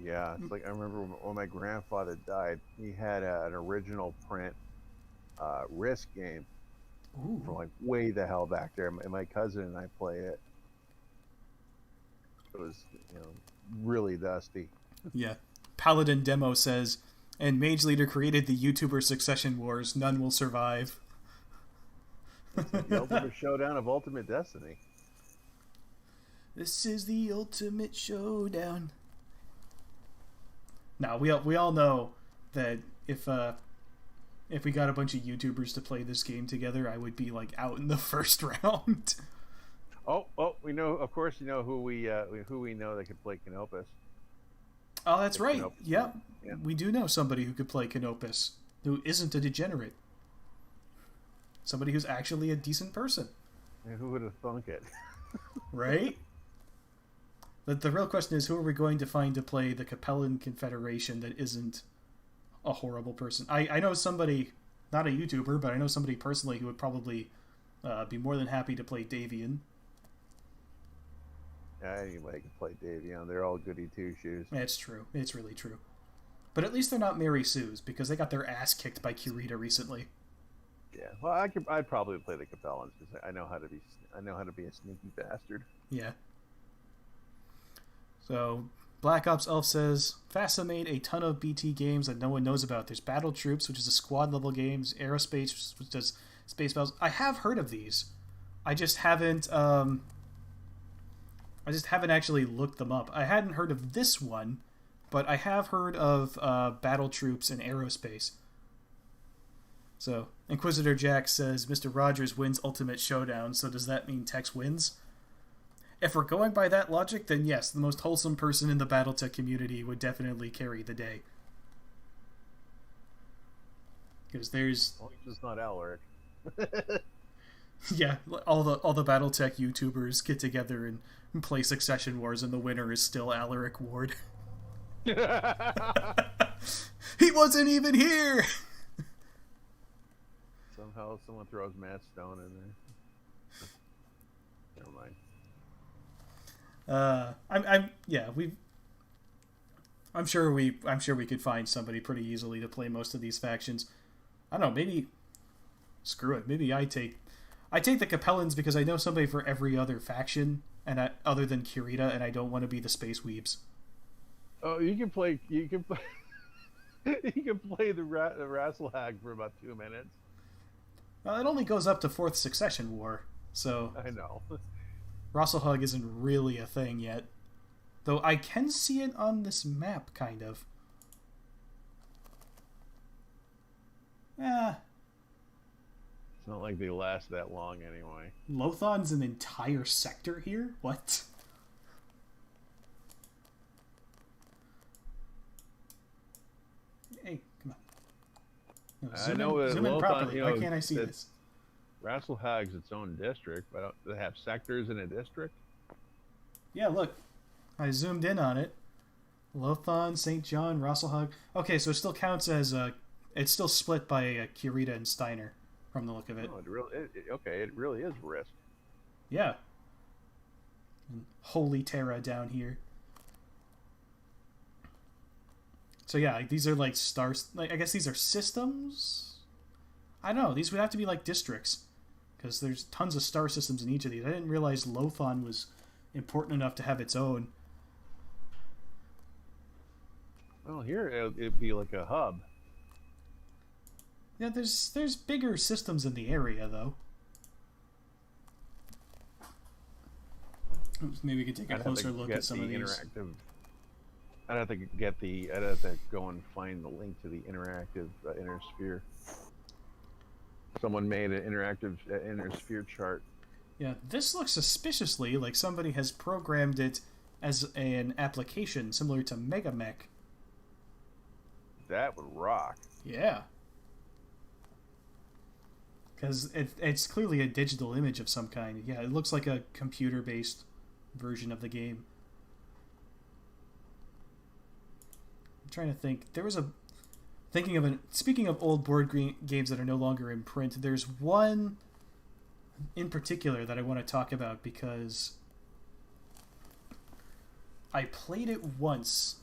Yeah, it's like I remember when my grandfather died, he had an original print Risk game. Ooh. From like way the hell back there, and my cousin and I play it. It was really dusty. Yeah. Paladin Demo says, and Mage Leader created the YouTuber Succession Wars. None will survive. The ultimate showdown of Ultimate Destiny. This is the ultimate showdown. Now we all know that if we got a bunch of YouTubers to play this game together, I would be like out in the first round. Oh, we know. Of course, who we know that could play Canopus. Oh, that's right. Canopus. Yeah, Yeah, we do know somebody who could play Canopus, who isn't a degenerate. Somebody who's actually a decent person. And who would have thunk it? Right? But the real question is, who are we going to find to play the Capellan Confederation that isn't a horrible person? I know somebody, not a YouTuber, but I know somebody personally who would probably be more than happy to play Davian. Yeah, anybody can play Davian. They're all goody two-shoes. It's true. It's really true. But at least they're not Mary Sue's, because they got their ass kicked by Kurita recently. Yeah, well, I'd probably play the Capellans because I know how to be a sneaky bastard. Yeah. So, Black Ops Elf says, FASA made a ton of BT games that no one knows about. There's Battle Troops, which is a squad level game, Aerospace, which does space battles. I have heard of these. I just haven't actually looked them up. I hadn't heard of this one, but I have heard of Battle Troops and Aerospace. So, Inquisitor Jack says, Mr. Rogers wins Ultimate Showdown, so does that mean Tex wins? If we're going by that logic, then yes, the most wholesome person in the Battletech community would definitely carry the day. Because there's... Well, he's just not Alaric. Yeah, all the Battletech YouTubers get together and play Succession Wars, and the winner is still Alaric Ward. He wasn't even here! Somehow someone throws Matt Stone in there. Never mind. I'm sure we could find somebody pretty easily to play most of these factions. I don't know, maybe screw it. Maybe I take the Capellans because I know somebody for every other faction other than Kurita, and I don't want to be the Space Weebs. Oh, you can play you can play the Rasselhag for about 2 minutes. Well, it only goes up to 4th Succession War, so I know. Rasselhag isn't really a thing yet. Though I can see it on this map, kind of. It's not like they last that long anyway. Lothon's an entire sector here? What? Hey, come on. No, zoom in properly. Why can't I see this? Rasselhag's its own district, but they have sectors in a district? Yeah, look. I zoomed in on it. Lothon, St. John, Rasselhag. Okay, so it still counts as it's still split by Kurita and Steiner, from the look of it. Oh, it really is Risk. Yeah. And Holy Terra down here. So yeah, like, these are like stars. Like, I guess these are systems. I don't know. These would have to be like districts, because there's tons of star systems in each of these. I didn't realize Lothon was important enough to have its own. Well, here it'd be like a hub. Yeah, there's bigger systems in the area, though. Maybe we could take a closer look at some of these. I'd have to go and find the link to the interactive inner sphere. Someone made an interactive inner sphere chart. Yeah, this looks suspiciously like somebody has programmed it as an application similar to Megamech. That would rock. Yeah. Because it's clearly a digital image of some kind. Yeah, it looks like a computer-based version of the game. I'm trying to think. Speaking of old board games that are no longer in print, there's one in particular that I want to talk about because I played it once.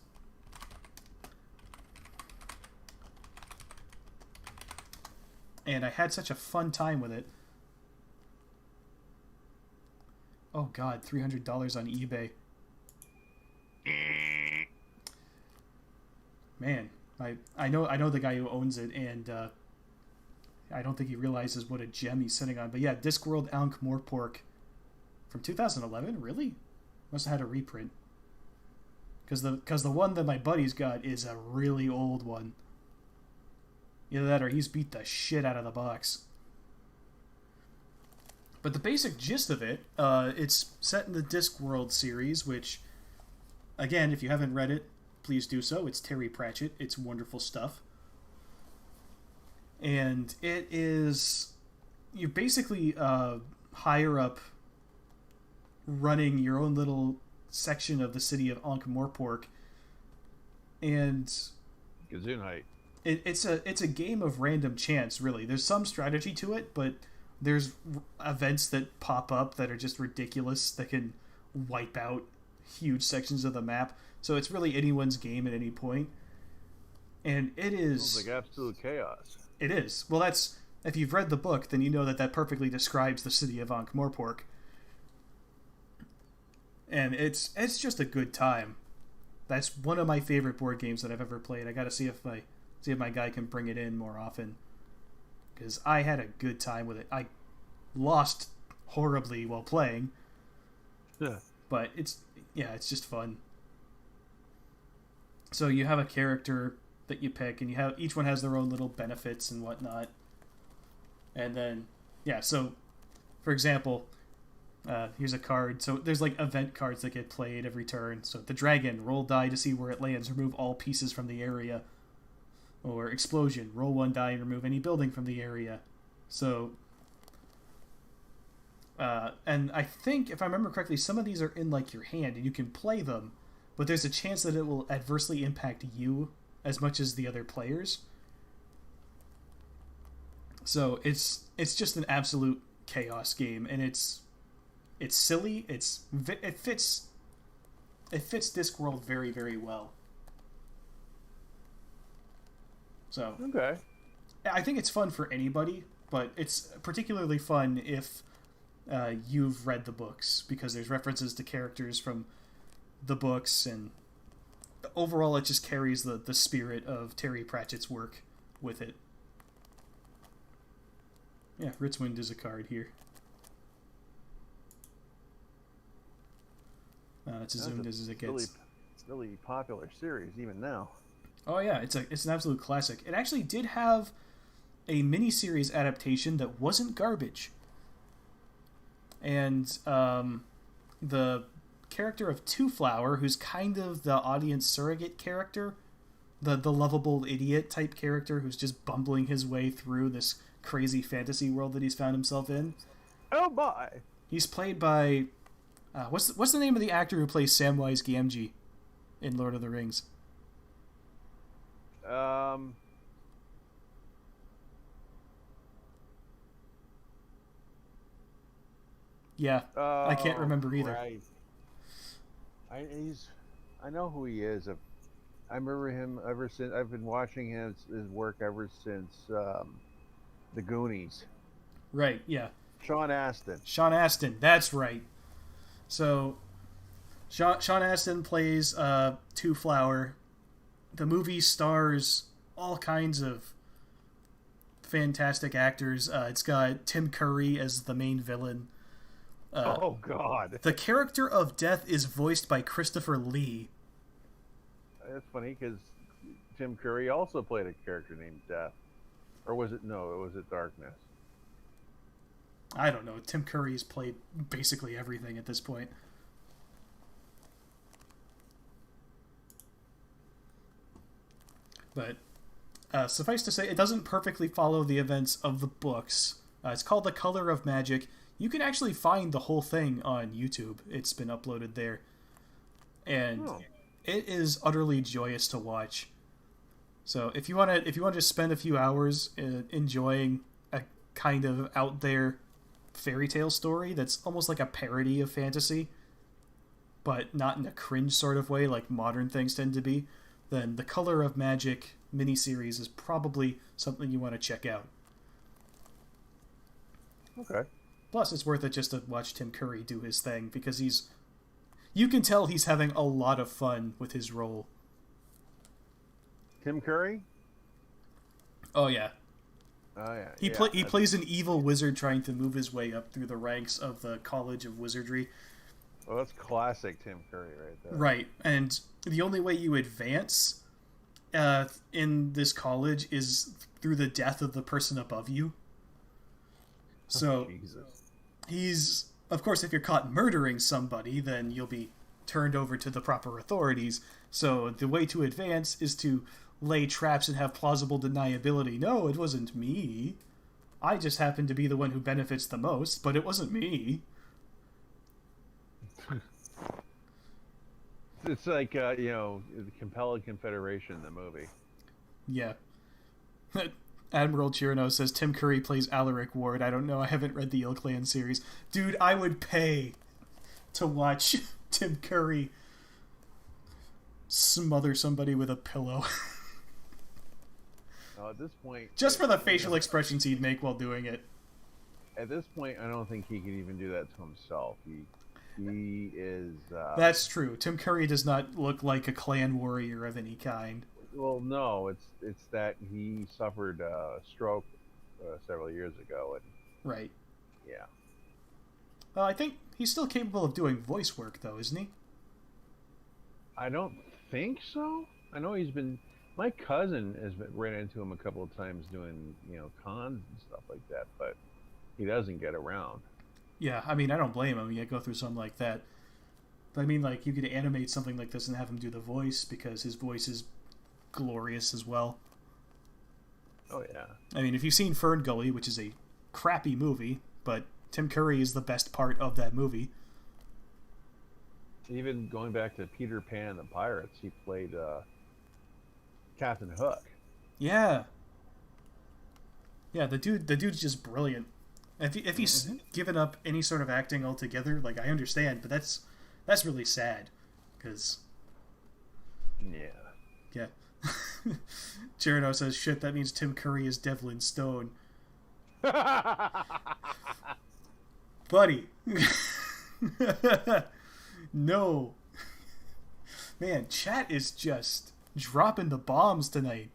And I had such a fun time with it. Oh god, $300 on eBay. Man, I know the guy who owns it, and I don't think he realizes what a gem he's sitting on. But yeah, Discworld Ankh-Morpork from 2011. Really? Must have had a reprint. Because the one that my buddy's got is a really old one. Either that or he's beat the shit out of the box. But the basic gist of it, it's set in the Discworld series, which, again, if you haven't read it, please do so. It's Terry Pratchett. It's wonderful stuff. And it is... You basically hire up running your own little section of the city of Ankh-Morpork. And... Gesundheit. It's a game of random chance, really. There's some strategy to it, but there's events that pop up that are just ridiculous that can wipe out huge sections of the map. So it's really anyone's game at any point. And it is... Sounds like absolute chaos. It is. Well, that's... If you've read the book, then you know that perfectly describes the city of Ankh-Morpork. And it's just a good time. That's one of my favorite board games that I've ever played. I gotta see if my guy can bring it in more often, because I had a good time with it. I lost horribly while playing. Yeah. But it's just fun. So you have a character that you pick, and each one has their own little benefits and whatnot. And then, so, for example, here's a card. So there's like event cards that get played every turn. So the dragon, roll die to see where it lands, remove all pieces from the area. Or explosion, roll 1 die and remove any building from the area. So, and I think, if I remember correctly, some of these are in like your hand and you can play them, but there's a chance that it will adversely impact you as much as the other players. So it's just an absolute chaos game, and it's silly. It fits Discworld very, very well. So Okay. I think it's fun for anybody, but it's particularly fun if you've read the books, because there's references to characters from the books, and overall it just carries the spirit of Terry Pratchett's work with it. Yeah, Ritzwind is a card here. It's as zoomed as it gets. Really popular series even now. Oh yeah, it's an absolute classic. It actually did have a miniseries adaptation that wasn't garbage. And the character of Two Flower, who's kind of the audience surrogate character, the lovable idiot type character who's just bumbling his way through this crazy fantasy world that he's found himself in. Oh boy! He's played by what's the name of the actor who plays Samwise Gamgee in Lord of the Rings? Yeah, I can't remember either. Right. I know who he is. I remember him ever since. I've been watching his work ever since the Goonies. Right. Yeah. Sean Astin. Sean Astin. That's right. So, Sean Astin plays Two Flower. The movie stars all kinds of fantastic actors. It's got Tim Curry as the main villain. Oh, God. The character of Death is voiced by Christopher Lee. That's funny because Tim Curry also played a character named Death. Or was it? No, it was Darkness. I don't know. Tim Curry's played basically everything at this point. But suffice to say, it doesn't perfectly follow the events of the books. It's called The Color of Magic. You can actually find the whole thing on YouTube. It's been uploaded there. And it is utterly joyous to watch. So if you want to just spend a few hours enjoying a kind of out there fairy tale story that's almost like a parody of fantasy, but not in a cringe sort of way like modern things tend to be, then the Color of Magic miniseries is probably something you want to check out. Okay. Plus, it's worth it just to watch Tim Curry do his thing, because you can tell he's having a lot of fun with his role. Tim Curry? Oh, yeah. Oh, yeah. He plays an evil wizard trying to move his way up through the ranks of the College of Wizardry. Well, that's classic Tim Curry right there. Right, and the only way you advance in this college is through the death of the person above you. So, he's... Of course, if you're caught murdering somebody, then you'll be turned over to the proper authorities. So the way to advance is to lay traps and have plausible deniability. No, it wasn't me. I just happened to be the one who benefits the most, but it wasn't me. It's like, the Compelling Confederation, the movie. Yeah. Admiral Chirno says Tim Curry plays Alaric Ward. I don't know. I haven't read the IlClan series. Dude, I would pay to watch Tim Curry smother somebody with a pillow. At this point... Just for the facial expressions he'd make while doing it. At this point, I don't think he can even do that to himself. He is... That's true. Tim Curry does not look like a clan warrior of any kind. Well, no, it's that he suffered a stroke several years ago, and right. Yeah. I think he's still capable of doing voice work, though, isn't he? I don't think so. I know he's been. My cousin ran into him a couple of times doing, cons and stuff like that, but he doesn't get around. Yeah, I mean, I don't blame him. You go through something like that. But I mean, like, you could animate something like this and have him do the voice, because his voice is glorious as well. Oh, yeah. I mean, if you've seen Fern Gully, which is a crappy movie, but Tim Curry is the best part of that movie. Even going back to Peter Pan and the Pirates, he played Captain Hook. Yeah. Yeah, the dude's just brilliant. If he's given up any sort of acting altogether, like, I understand, but that's really sad, because... Yeah. Gerardo says, shit, that means Tim Curry is Devlin Stone. Buddy. No. Man, chat is just dropping the bombs tonight.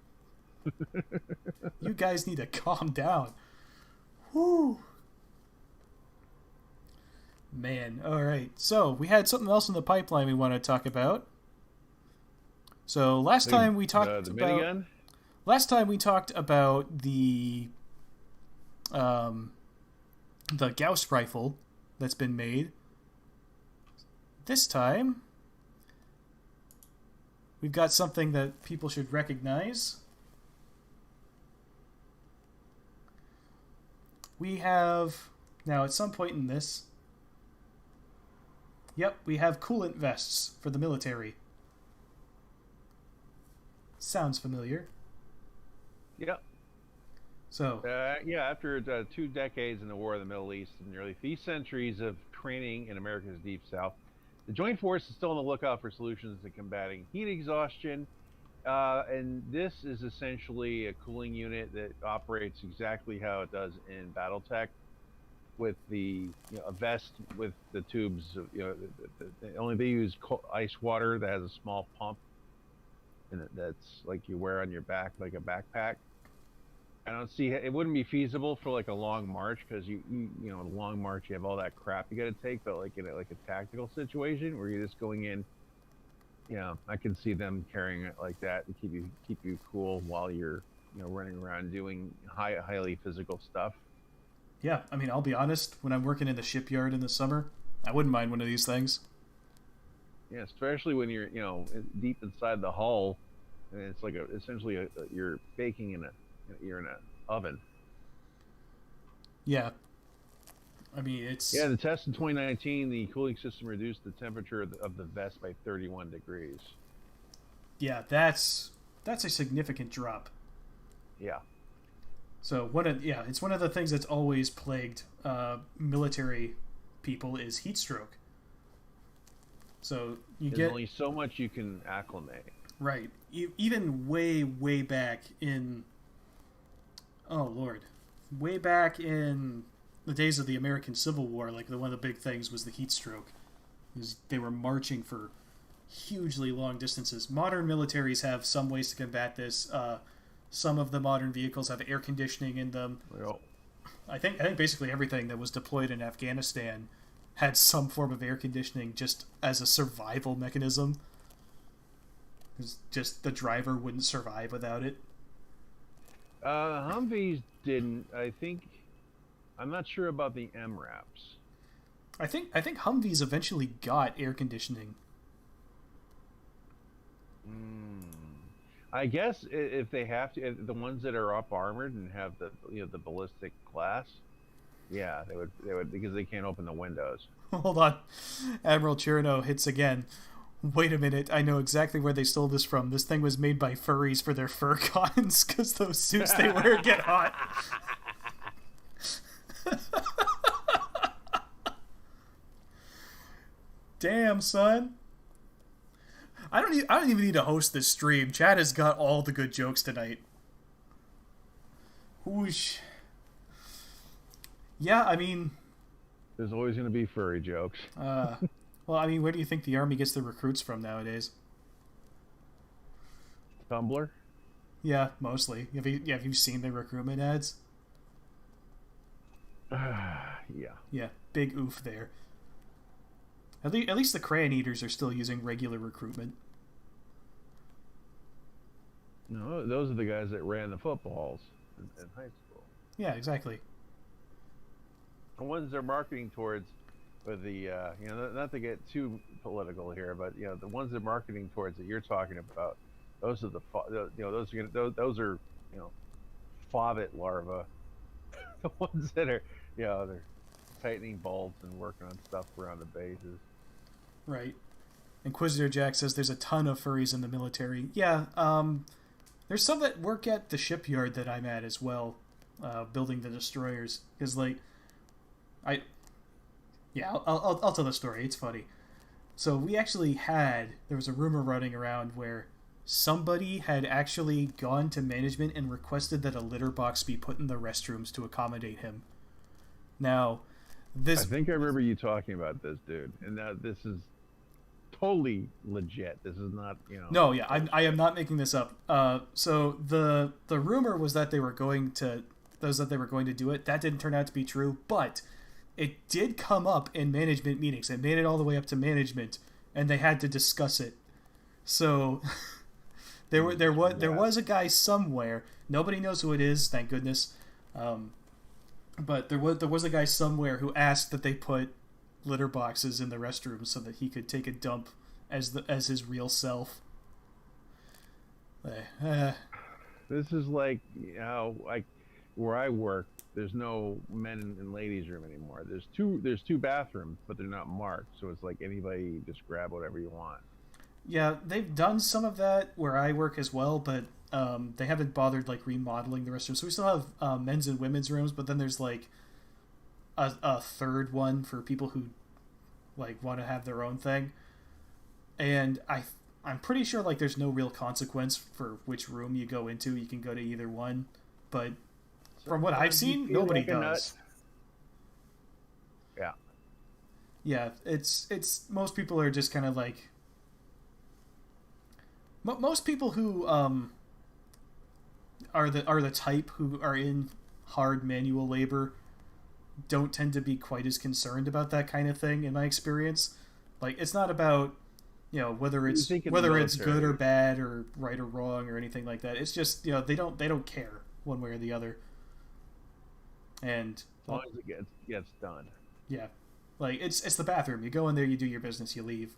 You guys need to calm down. Whew. Man, alright. So, we had something else in the pipeline we want to talk about. So, last time we talked about... minigun? Last time we talked about the Gauss rifle that's been made. This time, we've got something that people should recognize. We have, now at some point in this, yep, we have coolant vests for the military. Sounds familiar. Yep. So, after 2 decades in the War of the Middle East and nearly 3 centuries of training in America's Deep South, the Joint Force is still on the lookout for solutions to combating heat exhaustion, and this is essentially a cooling unit that operates exactly how it does in Battletech, with the a vest with the tubes. They use ice water that has a small pump, and that's like you wear on your back like a backpack. I don't see it wouldn't be feasible for like a long march, because you a long march, you have all that crap you got to take, but like in a tactical situation where you're just going in, I can see them carrying it like that to keep you cool while you're running around doing highly physical stuff. yeah, I mean, I'll be honest, when I'm working in the shipyard in the summer, I wouldn't mind one of these things. Yeah, especially when you're deep inside the hull, and it's like essentially you're baking you're in an oven. Yeah. I mean, it's... Yeah, the test in 2019, the cooling system reduced the temperature of the vest by 31 degrees. Yeah, that's a significant drop. Yeah. So, it's one of the things that's always plagued military people is heat stroke. So, There's only so much you can acclimate. Right. Even way, way back in... Oh, Lord. Way back in the days of the American Civil War, like, one of the big things was the heat stroke. They were marching for hugely long distances. Modern militaries have some ways to combat this. Some of the modern vehicles have air conditioning in them. Well, I think basically everything that was deployed in Afghanistan had some form of air conditioning just as a survival mechanism. It's just the driver wouldn't survive without it. Humvees didn't. I'm not sure about the MRAPs. I think Humvees eventually got air conditioning. I guess if they have to, the ones that are up armored and have the ballistic glass, yeah, they would because they can't open the windows. Hold on, Admiral Chirino hits again. Wait a minute, I know exactly where they stole this from. This thing was made by furries for their fur cons, because those suits they wear get hot. Damn, son. I don't even need to host this stream. Chad has got all the good jokes tonight. Whoosh. Yeah, I mean... There's always going to be furry jokes. Well, I mean, where do you think the Army gets the recruits from nowadays? Tumblr? Yeah, mostly. Have you seen the recruitment ads? Yeah, big oof there. At least the Crayon Eaters are still using regular recruitment. No, those are the guys that ran the footballs in high school. Yeah, exactly. The ones they're marketing towards, with the not to get too political here, but the ones they're marketing towards that you're talking about, those are those are Fauvet larvae, the ones that are they're tightening bolts and working on stuff around the bases. Right. Inquisitor Jack says there's a ton of furries in the military. Yeah, there's some that work at the shipyard that I'm at as well, building the destroyers. Because I'll tell the story. It's funny. So there was a rumor running around where somebody had actually gone to management and requested that a litter box be put in the restrooms to accommodate him. Now, I think I remember you talking about this, dude, and this is totally legit. This is not, No, yeah, I am not making this up. So the rumor was that they were going to do it. That didn't turn out to be true, but it did come up in management meetings. It made it all the way up to management, and they had to discuss it. So there was a guy somewhere. Nobody knows who it is, thank goodness. But there was a guy somewhere who asked that they put litter boxes in the restrooms so that he could take a dump as his real self. This is like where I work. There's no men and ladies room anymore. There's two bathrooms, but they're not marked, so it's like anybody just grab whatever you want. Yeah, they've done some of that where I work as well, but they haven't bothered remodeling the restrooms. So we still have men's and women's rooms, but then there's a third one for people who want to have their own thing. And I'm pretty sure there's no real consequence for which room you go into. You can go to either one, but from what I've seen, nobody does. Yeah. Yeah, it's most people are just kind of most people who are the type who are in hard manual labor don't tend to be quite as concerned about that kind of thing, in my experience. It's not about whether it's good or bad or right or wrong or anything like that. It's just they don't care one way or the other. And as long as it gets done. Yeah, it's the bathroom. You go in there, you do your business, you leave.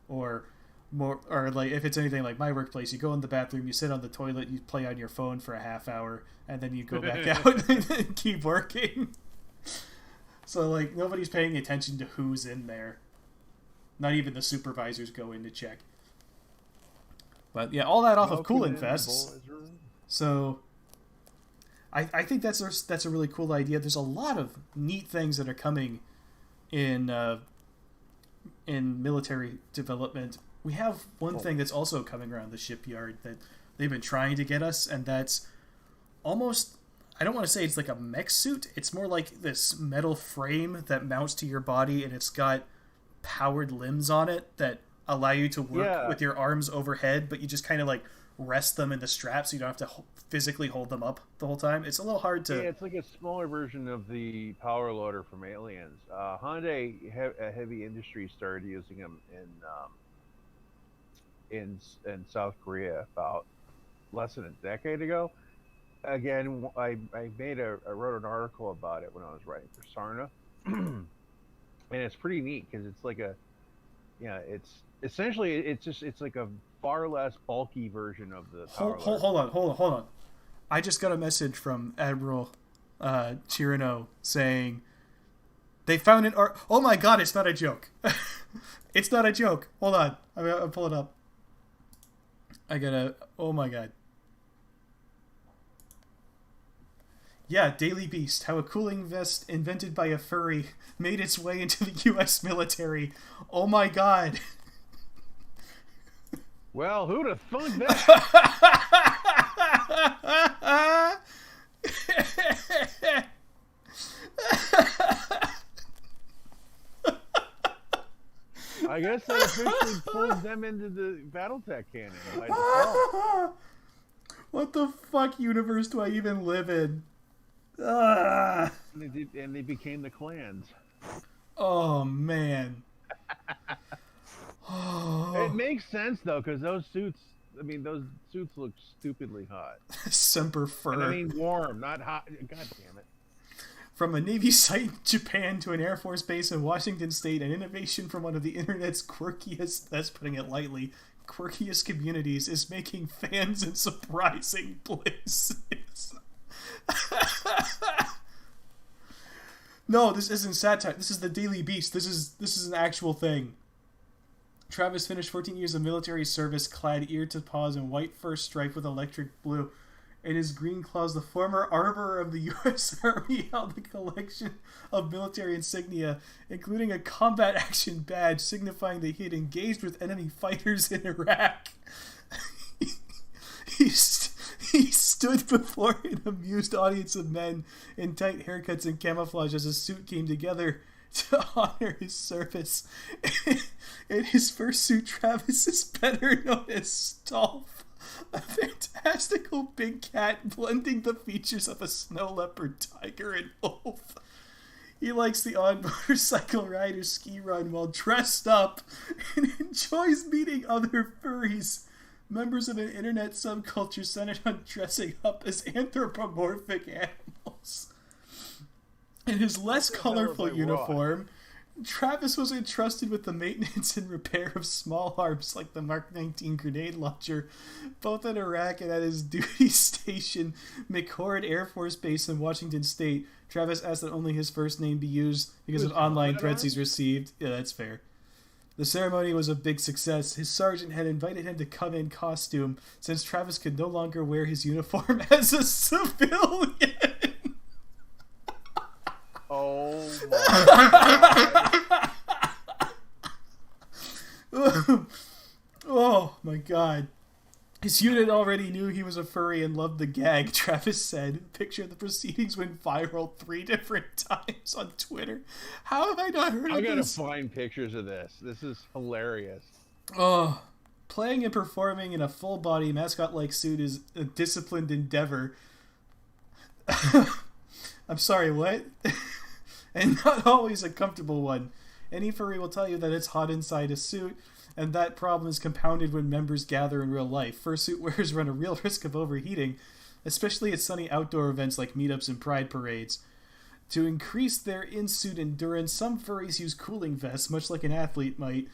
Or if it's anything like my workplace, you go in the bathroom, you sit on the toilet, you play on your phone for a half hour, and then you go back out and keep working. So nobody's paying attention to who's in there. Not even the supervisors go in to check. But yeah, all that off of Cool Infests. So I think that's a really cool idea. There's a lot of neat things that are coming in military development. We have one thing that's also coming around the shipyard that they've been trying to get us, and that's almost, I don't want to say it's like a mech suit. It's more like this metal frame that mounts to your body, and it's got powered limbs on it that allow you to work with your arms overhead, but you just kind of rest them in the straps so you don't have to physically hold them up the whole time. It's a little hard to... Yeah, it's like a smaller version of the power loader from Aliens. Hyundai Heavy Industry started using them in South Korea about less than a decade ago. Again, I wrote an article about it when I was writing for Sarna, and it's pretty neat because it's it's essentially it's like a far less bulky version of the power loader. Hold on. I just got a message from Admiral Chirino saying they found an art. Oh my god, it's not a joke. It's not a joke. Hold on. I'll pull it up. Oh my god. Yeah, Daily Beast. How a cooling vest invented by a furry made its way into the U.S. military. Oh my god. Well, who'd have thunk that? I guess that officially pulls them into the Battletech canon by default. What the fuck universe do I even live in? Ah. And they became the clans. Oh man. It makes sense though, because those suits look stupidly hot. Semper Fur. And I mean warm, not hot. God damn it. From a Navy site in Japan to an Air Force base in Washington State, an innovation from one of the internet's quirkiest, that's putting it lightly, quirkiest communities is making fans in surprising places. No, this isn't satire. This is the Daily Beast. This is an actual thing. Travis finished 14 years of military service, clad ear to paws in white fur striped with electric blue. In his green claws, the former armorer of the U.S. Army held a collection of military insignia, including a combat action badge signifying that he had engaged with enemy fighters in Iraq. He stood before an amused audience of men in tight haircuts and camouflage as his suit came together to honor his service. In his fursuit, Travis is better known as Stolf, a fantastical big cat blending the features of a snow leopard, tiger, and wolf. He likes the odd motorcycle ride or ski run while dressed up and enjoys meeting other furries, members of an internet subculture centered on dressing up as anthropomorphic animals. In his less colorful uniform, Travis was entrusted with the maintenance and repair of small arms like the Mark 19 grenade launcher, both in Iraq and at his duty station, McCord Air Force Base in Washington State. Travis asked that only his first name be used because of online threats he's received. Yeah, that's fair. The ceremony was a big success. His sergeant had invited him to come in costume since Travis could no longer wear his uniform as a civilian. Oh my God. Oh my God. His unit already knew he was a furry and loved the gag, Travis said. Picture of the proceedings went viral 3 different times on Twitter. How have I not heard of this? I gotta find pictures of this. This is hilarious. Oh, playing and performing in a full-body mascot-like suit is a disciplined endeavor. I'm sorry, what? And not always a comfortable one. Any furry will tell you that it's hot inside a suit, and that problem is compounded when members gather in real life. Fursuit wearers run a real risk of overheating, especially at sunny outdoor events like meetups and pride parades. To increase their in-suit endurance, some furries use cooling vests, much like an athlete might.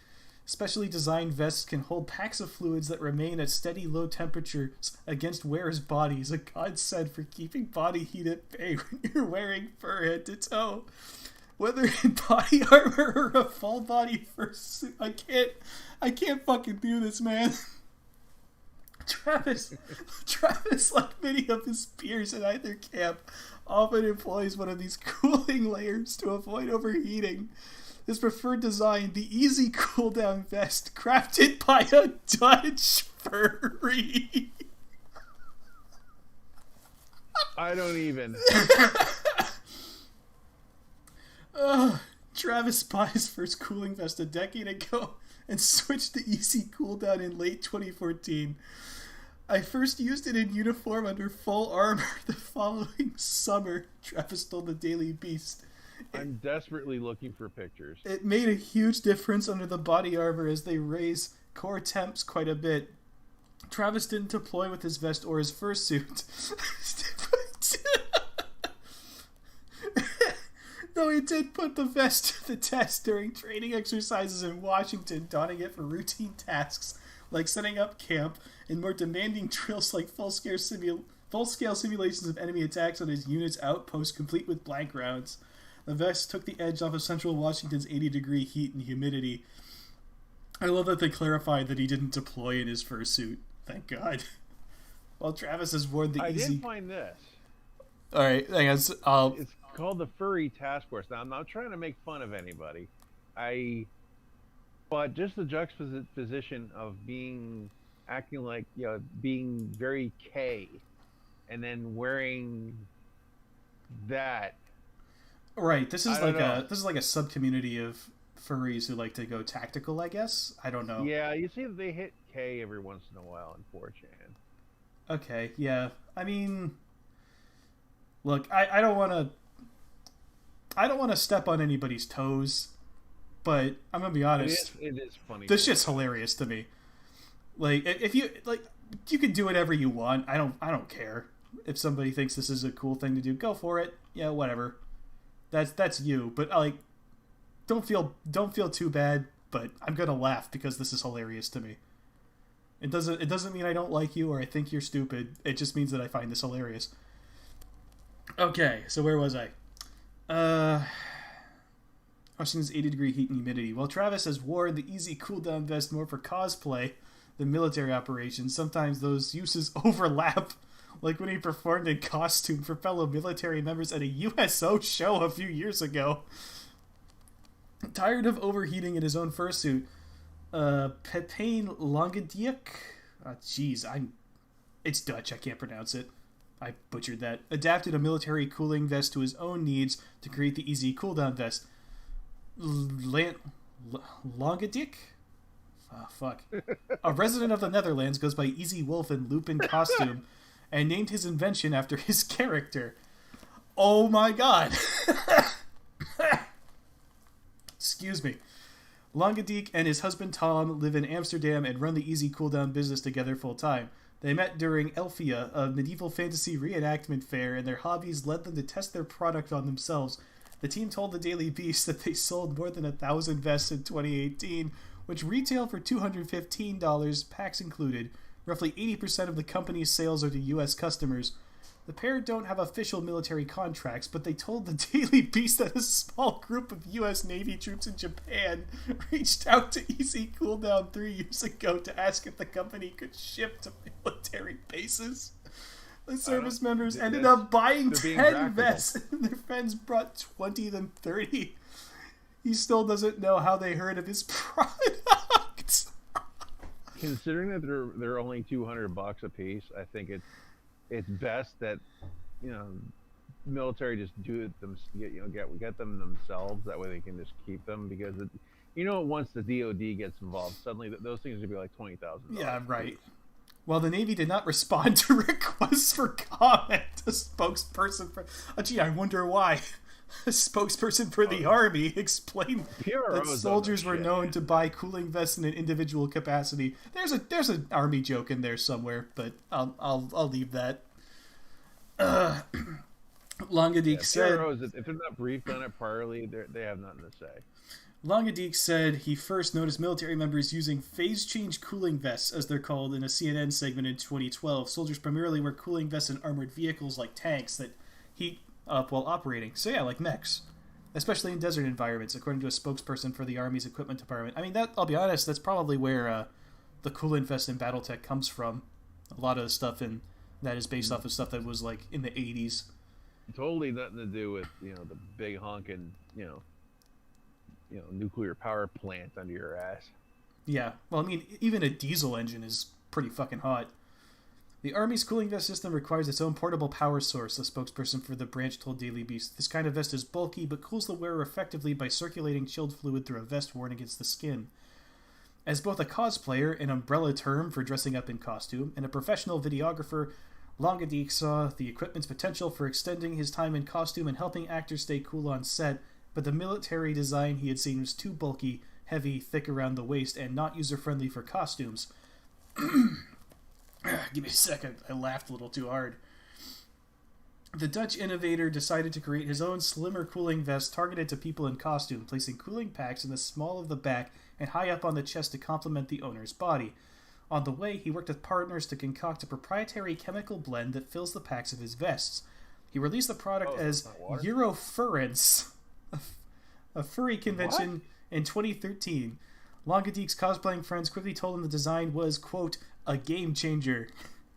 Specially designed vests can hold packs of fluids that remain at steady low temperatures against wearers' bodies, a godsend for keeping body heat at bay when you're wearing fur head to toe. Whether in body armor or a full body fursuit, I can't fucking do this, man. Travis, like many of his peers in either camp, often employs one of these cooling layers to avoid overheating. His preferred design, the Easy Cool Down Vest, crafted by a Dutch furry. I don't even. Travis bought his first cooling vest a decade ago and switched to Easy Cool Down in late 2014. I first used it in uniform under full armor the following summer, Travis told the Daily Beast. I'm desperately looking for pictures. It made a huge difference under the body armor as they raise core temps quite a bit. Travis didn't deploy with his vest or his fursuit. Though he did put the vest to the test during training exercises in Washington, donning it for routine tasks like setting up camp and more demanding drills like full-scale simulations of enemy attacks on his unit's outpost complete with blank rounds. The vest took the edge off of central Washington's 80-degree heat and humidity. I love that they clarified that he didn't deploy in his fursuit. Thank God. While Travis has worn the easy... I did find this. Alright, I guess It's called the Furry Task Force. Now, I'm not trying to make fun of anybody. But just the juxtaposition of acting like, being very K, and then wearing that... Right, this is like a sub-community of furries who like to go tactical, I guess. I don't know. Yeah, you see that they hit K every once in a while in 4chan. Okay, yeah. I mean, Look, I don't want to. I don't want to step on anybody's toes, but I'm gonna be honest. It is funny. This shit's hilarious to me. Like, if you like, you can do whatever you want. I don't care if somebody thinks this is a cool thing to do. Go for it. Yeah, whatever. That's you. But like, don't feel too bad. But I'm gonna laugh because this is hilarious to me. It doesn't mean I don't like you or I think you're stupid. It just means that I find this hilarious. Okay, so where was I? Washington's 80-degree heat and humidity. While Travis has worn the easy cooldown vest more for cosplay than military operations, sometimes those uses overlap, like when he performed in costume for fellow military members at a USO show a few years ago. Tired of overheating in his own fursuit, Pepijn Langedijk, it's Dutch, I can't pronounce it. I butchered that. Adapted a military cooling vest to his own needs to create the easy cooldown vest. Langedijk? Oh, fuck. A resident of the Netherlands goes by Easy Wolf in Lupin costume and named his invention after his character. Oh my god. Excuse me. Langedijk and his husband Tom live in Amsterdam and run the easy cooldown business together full time. They met during Elfia, a medieval fantasy reenactment fair, and their hobbies led them to test their product on themselves. The team told the Daily Beast that they sold more than 1,000 vests in 2018, which retail for $215, packs included. Roughly 80% of the company's sales are to U.S. customers. The pair don't have official military contracts, but they told the Daily Beast that a small group of U.S. Navy troops in Japan reached out to Easy Cooldown 3 years ago to ask if the company could ship to military bases. The service members ended up buying 10 vests, and their friends brought 20 then 30. He still doesn't know how they heard of his product. Considering that they're only $200 a piece, I think it's best that, you know, military just do it get them themselves. That way they can just keep them, because once the DoD gets involved, suddenly those things would be like $20,000. Yeah, right. While the Navy did not respond to requests for comment, a spokesperson for I wonder why. A spokesperson for the Army explained that soldiers were known to buy cooling vests in an individual capacity. There's an Army joke in there somewhere, but I'll leave that. Langedijk said, if they're not briefed on it priorly, they have nothing to say. Langedijk said he first noticed military members using phase change cooling vests, as they're called, in a CNN segment in 2012. Soldiers primarily wear cooling vests in armored vehicles like tanks that heat up while operating. So yeah, like mechs. Especially in desert environments, according to a spokesperson for the Army's equipment department. I mean, I'll be honest, that's probably where the coolant vest in Battletech comes from. A lot of the stuff in that is based off of stuff that was like in the 80s. Totally nothing to do with, the big honking, nuclear power plant under your ass. Yeah, well, I mean, even a diesel engine is pretty fucking hot. The Army's cooling vest system requires its own portable power source, the spokesperson for the branch told Daily Beast. This kind of vest is bulky, but cools the wearer effectively by circulating chilled fluid through a vest worn against the skin. As both a cosplayer, an umbrella term for dressing up in costume, and a professional videographer, Langedijk saw the equipment's potential for extending his time in costume and helping actors stay cool on set, but the military design he had seen was too bulky, heavy, thick around the waist, and not user-friendly for costumes. Give me a second. I laughed a little too hard. The Dutch innovator decided to create his own slimmer cooling vest targeted to people in costume, placing cooling packs in the small of the back and high up on the chest to complement the owner's body. On the way, he worked with partners to concoct a proprietary chemical blend that fills the packs of his vests. He released the product as Eurofurence, a furry convention, in 2013. Langedijk's cosplaying friends quickly told him the design was, quote, a game changer.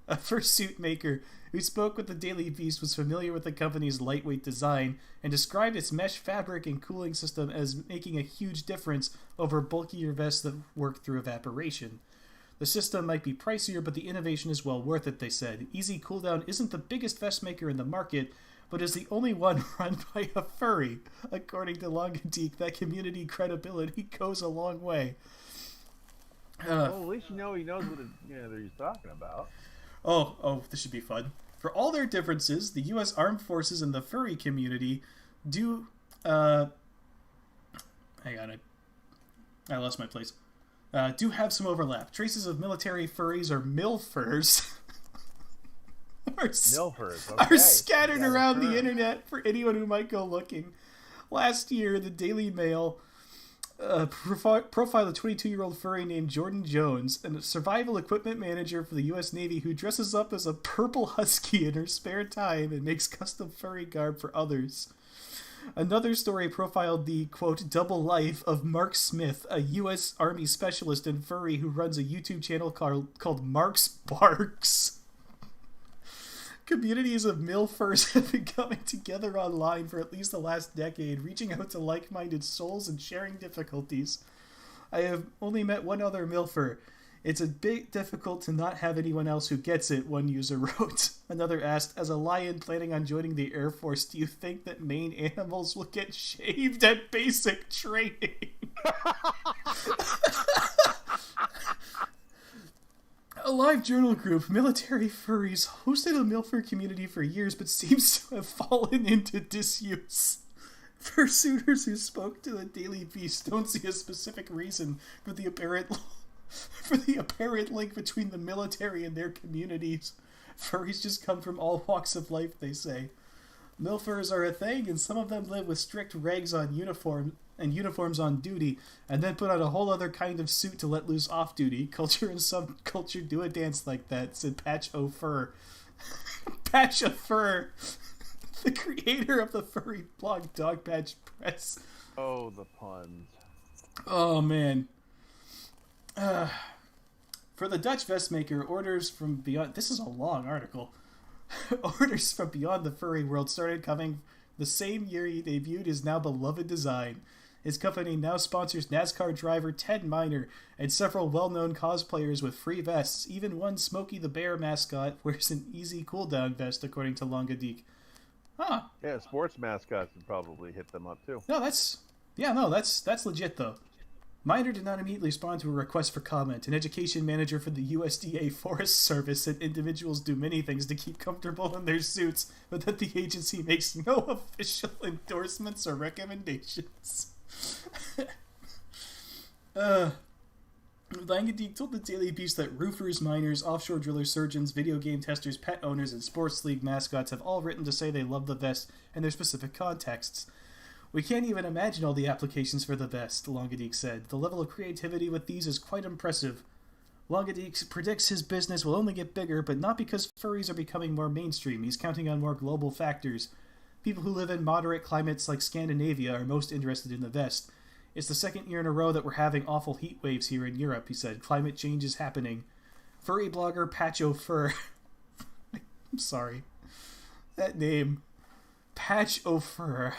A fursuit maker who spoke with the Daily Beast was familiar with the company's lightweight design and described its mesh fabric and cooling system as making a huge difference over bulkier vests that work through evaporation. The system might be pricier, but the innovation is well worth it, they said. Easy Cooldown isn't the biggest vest maker in the market, but is the only one run by a furry. According to Langedijk, that community credibility goes a long way. Well, at least he knows what he's talking about. Oh, this should be fun. For all their differences, the U.S. Armed Forces and the furry community do... hang on, I lost my place. Do have some overlap. Traces of military furries or milfers are scattered around the internet for anyone who might go looking. Last year, the Daily Mail profiled a 22-year-old furry named Jordan Jones, a survival equipment manager for the U.S. Navy who dresses up as a purple husky in her spare time and makes custom furry garb for others. Another story profiled the, quote, double life of Mark Smith, a U.S. Army specialist in furry who runs a YouTube channel called Mark's Barks. Communities of milfers have been coming together online for at least the last decade, reaching out to like-minded souls and sharing difficulties. I have only met one other milfer. It's a bit difficult to not have anyone else who gets it, one user wrote. Another asked, as a lion planning on joining the Air Force, do you think that Maine animals will get shaved at basic training? A live journal group, Military Furries, hosted a milfer community for years but seems to have fallen into disuse. Fursuiters who spoke to the Daily Beast don't see a specific reason for the apparent link between the military and their communities. Furries just come from all walks of life, they say. Milfers are a thing, and some of them live with strict regs on uniforms on duty, and then put on a whole other kind of suit to let loose off duty. Culture and some culture do a dance like that, said Patch O'Fur. Patch O'Fur, the creator of the furry blog Dog Patch Press. Oh, the puns. Oh, man. For the Dutch vest maker, orders from beyond... This is a long article. Orders from beyond the furry world started coming the same year he debuted his now beloved design. His company now sponsors NASCAR driver Ted Miner and several well-known cosplayers with free vests. Even one Smokey the Bear mascot wears an easy cool-down vest, according to Longadik. Huh. Yeah, sports mascots would probably hit them up, too. No, that's legit, though. Miner did not immediately respond to a request for comment. An education manager for the USDA Forest Service said individuals do many things to keep comfortable in their suits, but that the agency makes no official endorsements or recommendations. Langadeek told the Daily Beast that roofers, miners, offshore drillers, surgeons, video game testers, pet owners, and sports league mascots have all written to say they love the vest and their specific contexts. We can't even imagine all the applications for the vest, Longadeek said. The level of creativity with these is quite impressive. Longadeek predicts his business will only get bigger, but not because furries are becoming more mainstream. He's counting on more global factors. People who live in moderate climates like Scandinavia are most interested in the vest. It's the second year in a row that we're having awful heat waves here in Europe, he said. Climate change is happening. Furry blogger Patch O'Fur. I'm sorry. That name. Patch O'Fur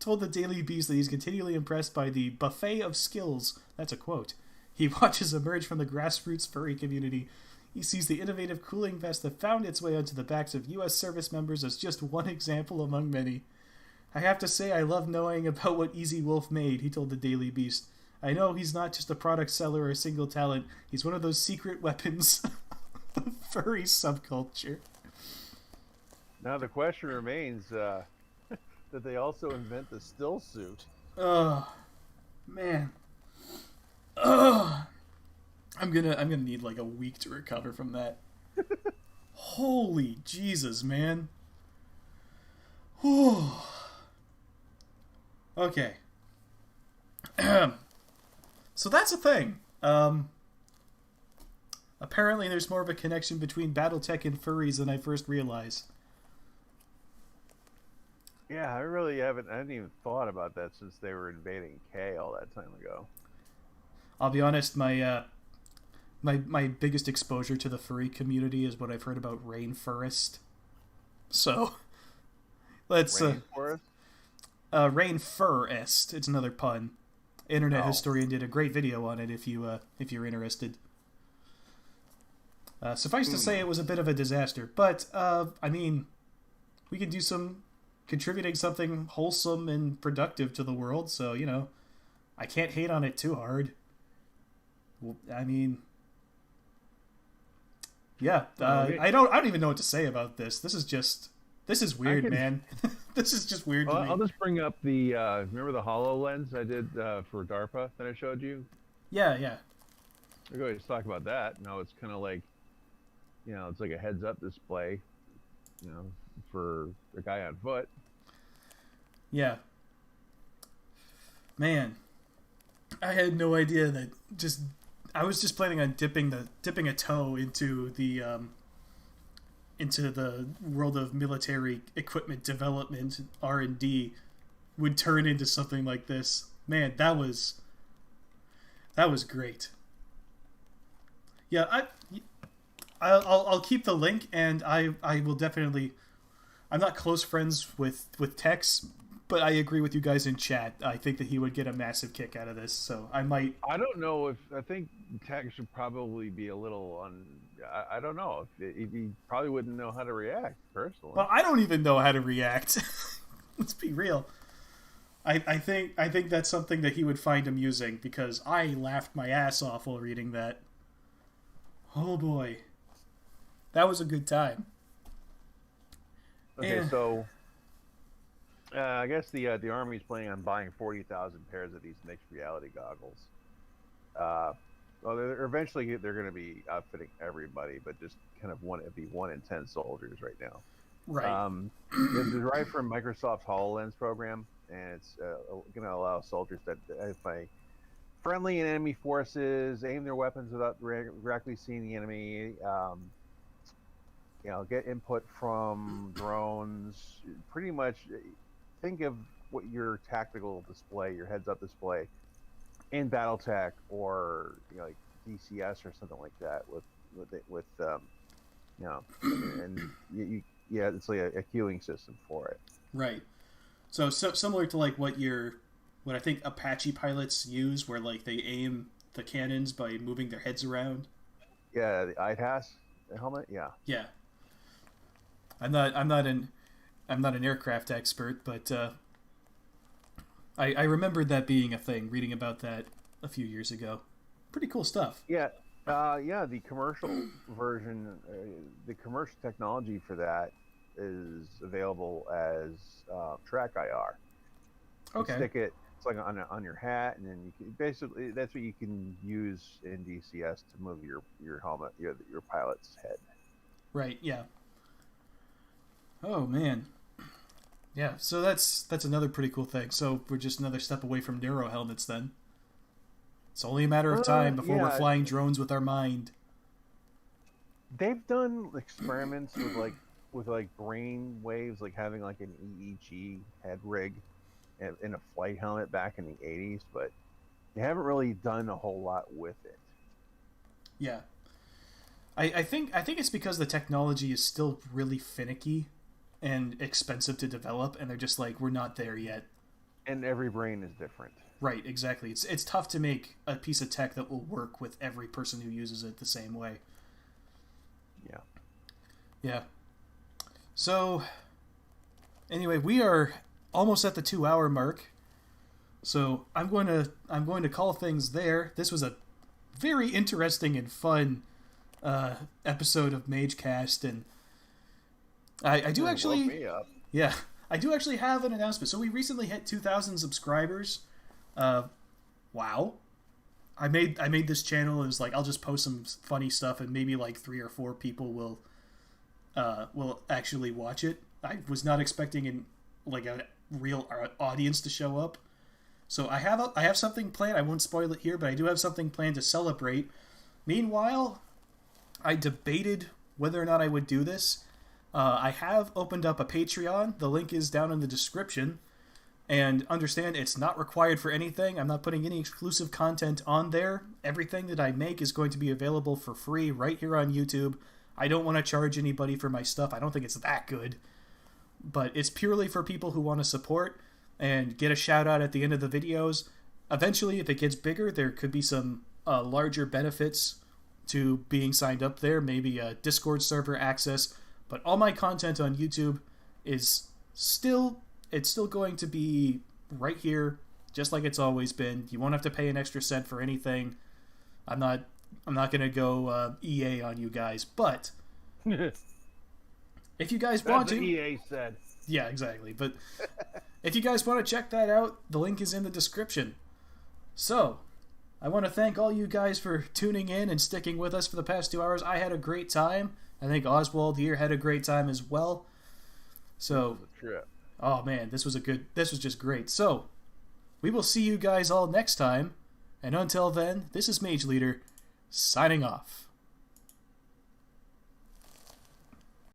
told the Daily Beast that he's continually impressed by the buffet of skills. That's a quote. He watches emerge from the grassroots furry community. He sees the innovative cooling vest that found its way onto the backs of U.S. service members as just one example among many. I have to say I love knowing about what Easy Wolf made, he told the Daily Beast. I know he's not just a product seller or a single talent. He's one of those secret weapons of the furry subculture. Now the question remains, did they also invent the still suit? Oh, man. Oh, I'm gonna need like a week to recover from that. Holy Jesus, man. Whew. Okay. So that's a thing. Apparently there's more of a connection between Battletech and furries than I first realized. Yeah, I hadn't even thought about that since they were invading K all that time ago. I'll be honest, my biggest exposure to the furry community is what I've heard about Rainforest. So let's Rainforest? Rainforest. It's another pun. Internet Historian did a great video on it if you're interested. Suffice to say, it was a bit of a disaster, but I mean, we can do contributing something wholesome and productive to the world, so, you know, I can't hate on it too hard. I mean, Yeah, I don't even know what to say about this. This is weird, man. This is just weird to me. I'll just bring up the remember the HoloLens I did for DARPA that I showed you? Yeah. We're going to talk about that. No, it's kind of like, it's like a heads-up display, for a guy on foot. Yeah. Man, I had no idea that I was just planning on dipping a toe into the world of military equipment development, R&D, would turn into something like this. Man, that was great. Yeah, I'll keep the link, and I will definitely. I'm not close friends with Tex, but I agree with you guys in chat. I think that he would get a massive kick out of this, so I might. I don't know I think Tex should probably be a little I don't know. He probably wouldn't know how to react personally. Well, I don't even know how to react. Let's be real. I think that's something that he would find amusing, because I laughed my ass off while reading that. Oh boy, that was a good time. Okay, so I guess the Army's planning on buying 40,000 pairs of these mixed reality goggles. Well, eventually they're going to be outfitting everybody, but just kind of it'd be 1 in 10 soldiers right now. Right. It's derived from Microsoft's HoloLens program, and it's going to allow soldiers to identify friendly and enemy forces, aim their weapons without directly seeing the enemy, get input from drones. Pretty much think of what your tactical display, your heads-up display, in Battletech or like DCS or something like that it's like a queuing system for it. Right. So similar to like what I think Apache pilots use, where like they aim the cannons by moving their heads around. Yeah, the ITAS helmet. Yeah. Yeah. I'm not an aircraft expert, but I remembered that being a thing. Reading about that a few years ago. Pretty cool stuff. Yeah. The commercial version, the commercial technology for that is available as track IR. Okay. You stick it. It's like on your hat, and then you can basically that's what you can use in DCS to move your helmet, your pilot's head. Right. Yeah. Oh man. Yeah. So that's another pretty cool thing. So we're just another step away from neuro helmets then. It's only a matter of time before we're flying drones with our mind. They've done experiments with brain waves, like having like an EEG head rig in a flight helmet back in the 80s, but they haven't really done a whole lot with it. Yeah. I think it's because the technology is still really finicky and expensive to develop, and they're just like, we're not there yet. And every brain is different. Right, exactly. It's tough to make a piece of tech that will work with every person who uses it the same way. Yeah. Yeah. So, anyway, we are almost at the 2-hour mark. So I'm going to call things there. This was a very interesting and fun episode of MageCast, and I do actually, me up. Yeah, I do actually have an announcement. So we recently hit 2,000 subscribers. Wow. I made this channel. It was like, I'll just post some funny stuff, and maybe like 3 or 4 people will actually watch it. I was not expecting a real audience to show up. So I have something planned. I won't spoil it here, but I do have something planned to celebrate. Meanwhile, I debated whether or not I would do this. I have opened up a Patreon. The link is down in the description. And understand, it's not required for anything. I'm not putting any exclusive content on there. Everything that I make is going to be available for free right here on YouTube. I don't want to charge anybody for my stuff. I don't think it's that good. But it's purely for people who want to support and get a shout out at the end of the videos. Eventually, if it gets bigger, there could be some larger benefits to being signed up there. Maybe a Discord server access. But all my content on YouTube is still going to be right here, just like it's always been. You won't have to pay an extra cent for anything. I'm not I'm not gonna go EA on you guys, but if you guys want That's to, what EA said. yeah, exactly. But if you guys want to check that out, the link is in the description. So, I want to thank all you guys for tuning in and sticking with us for the past 2 hours. I had a great time. I think Oswald here had a great time as well. So, Trip. oh man, this was just great. So, we will see you guys all next time. And until then, this is Mage Leader, signing off.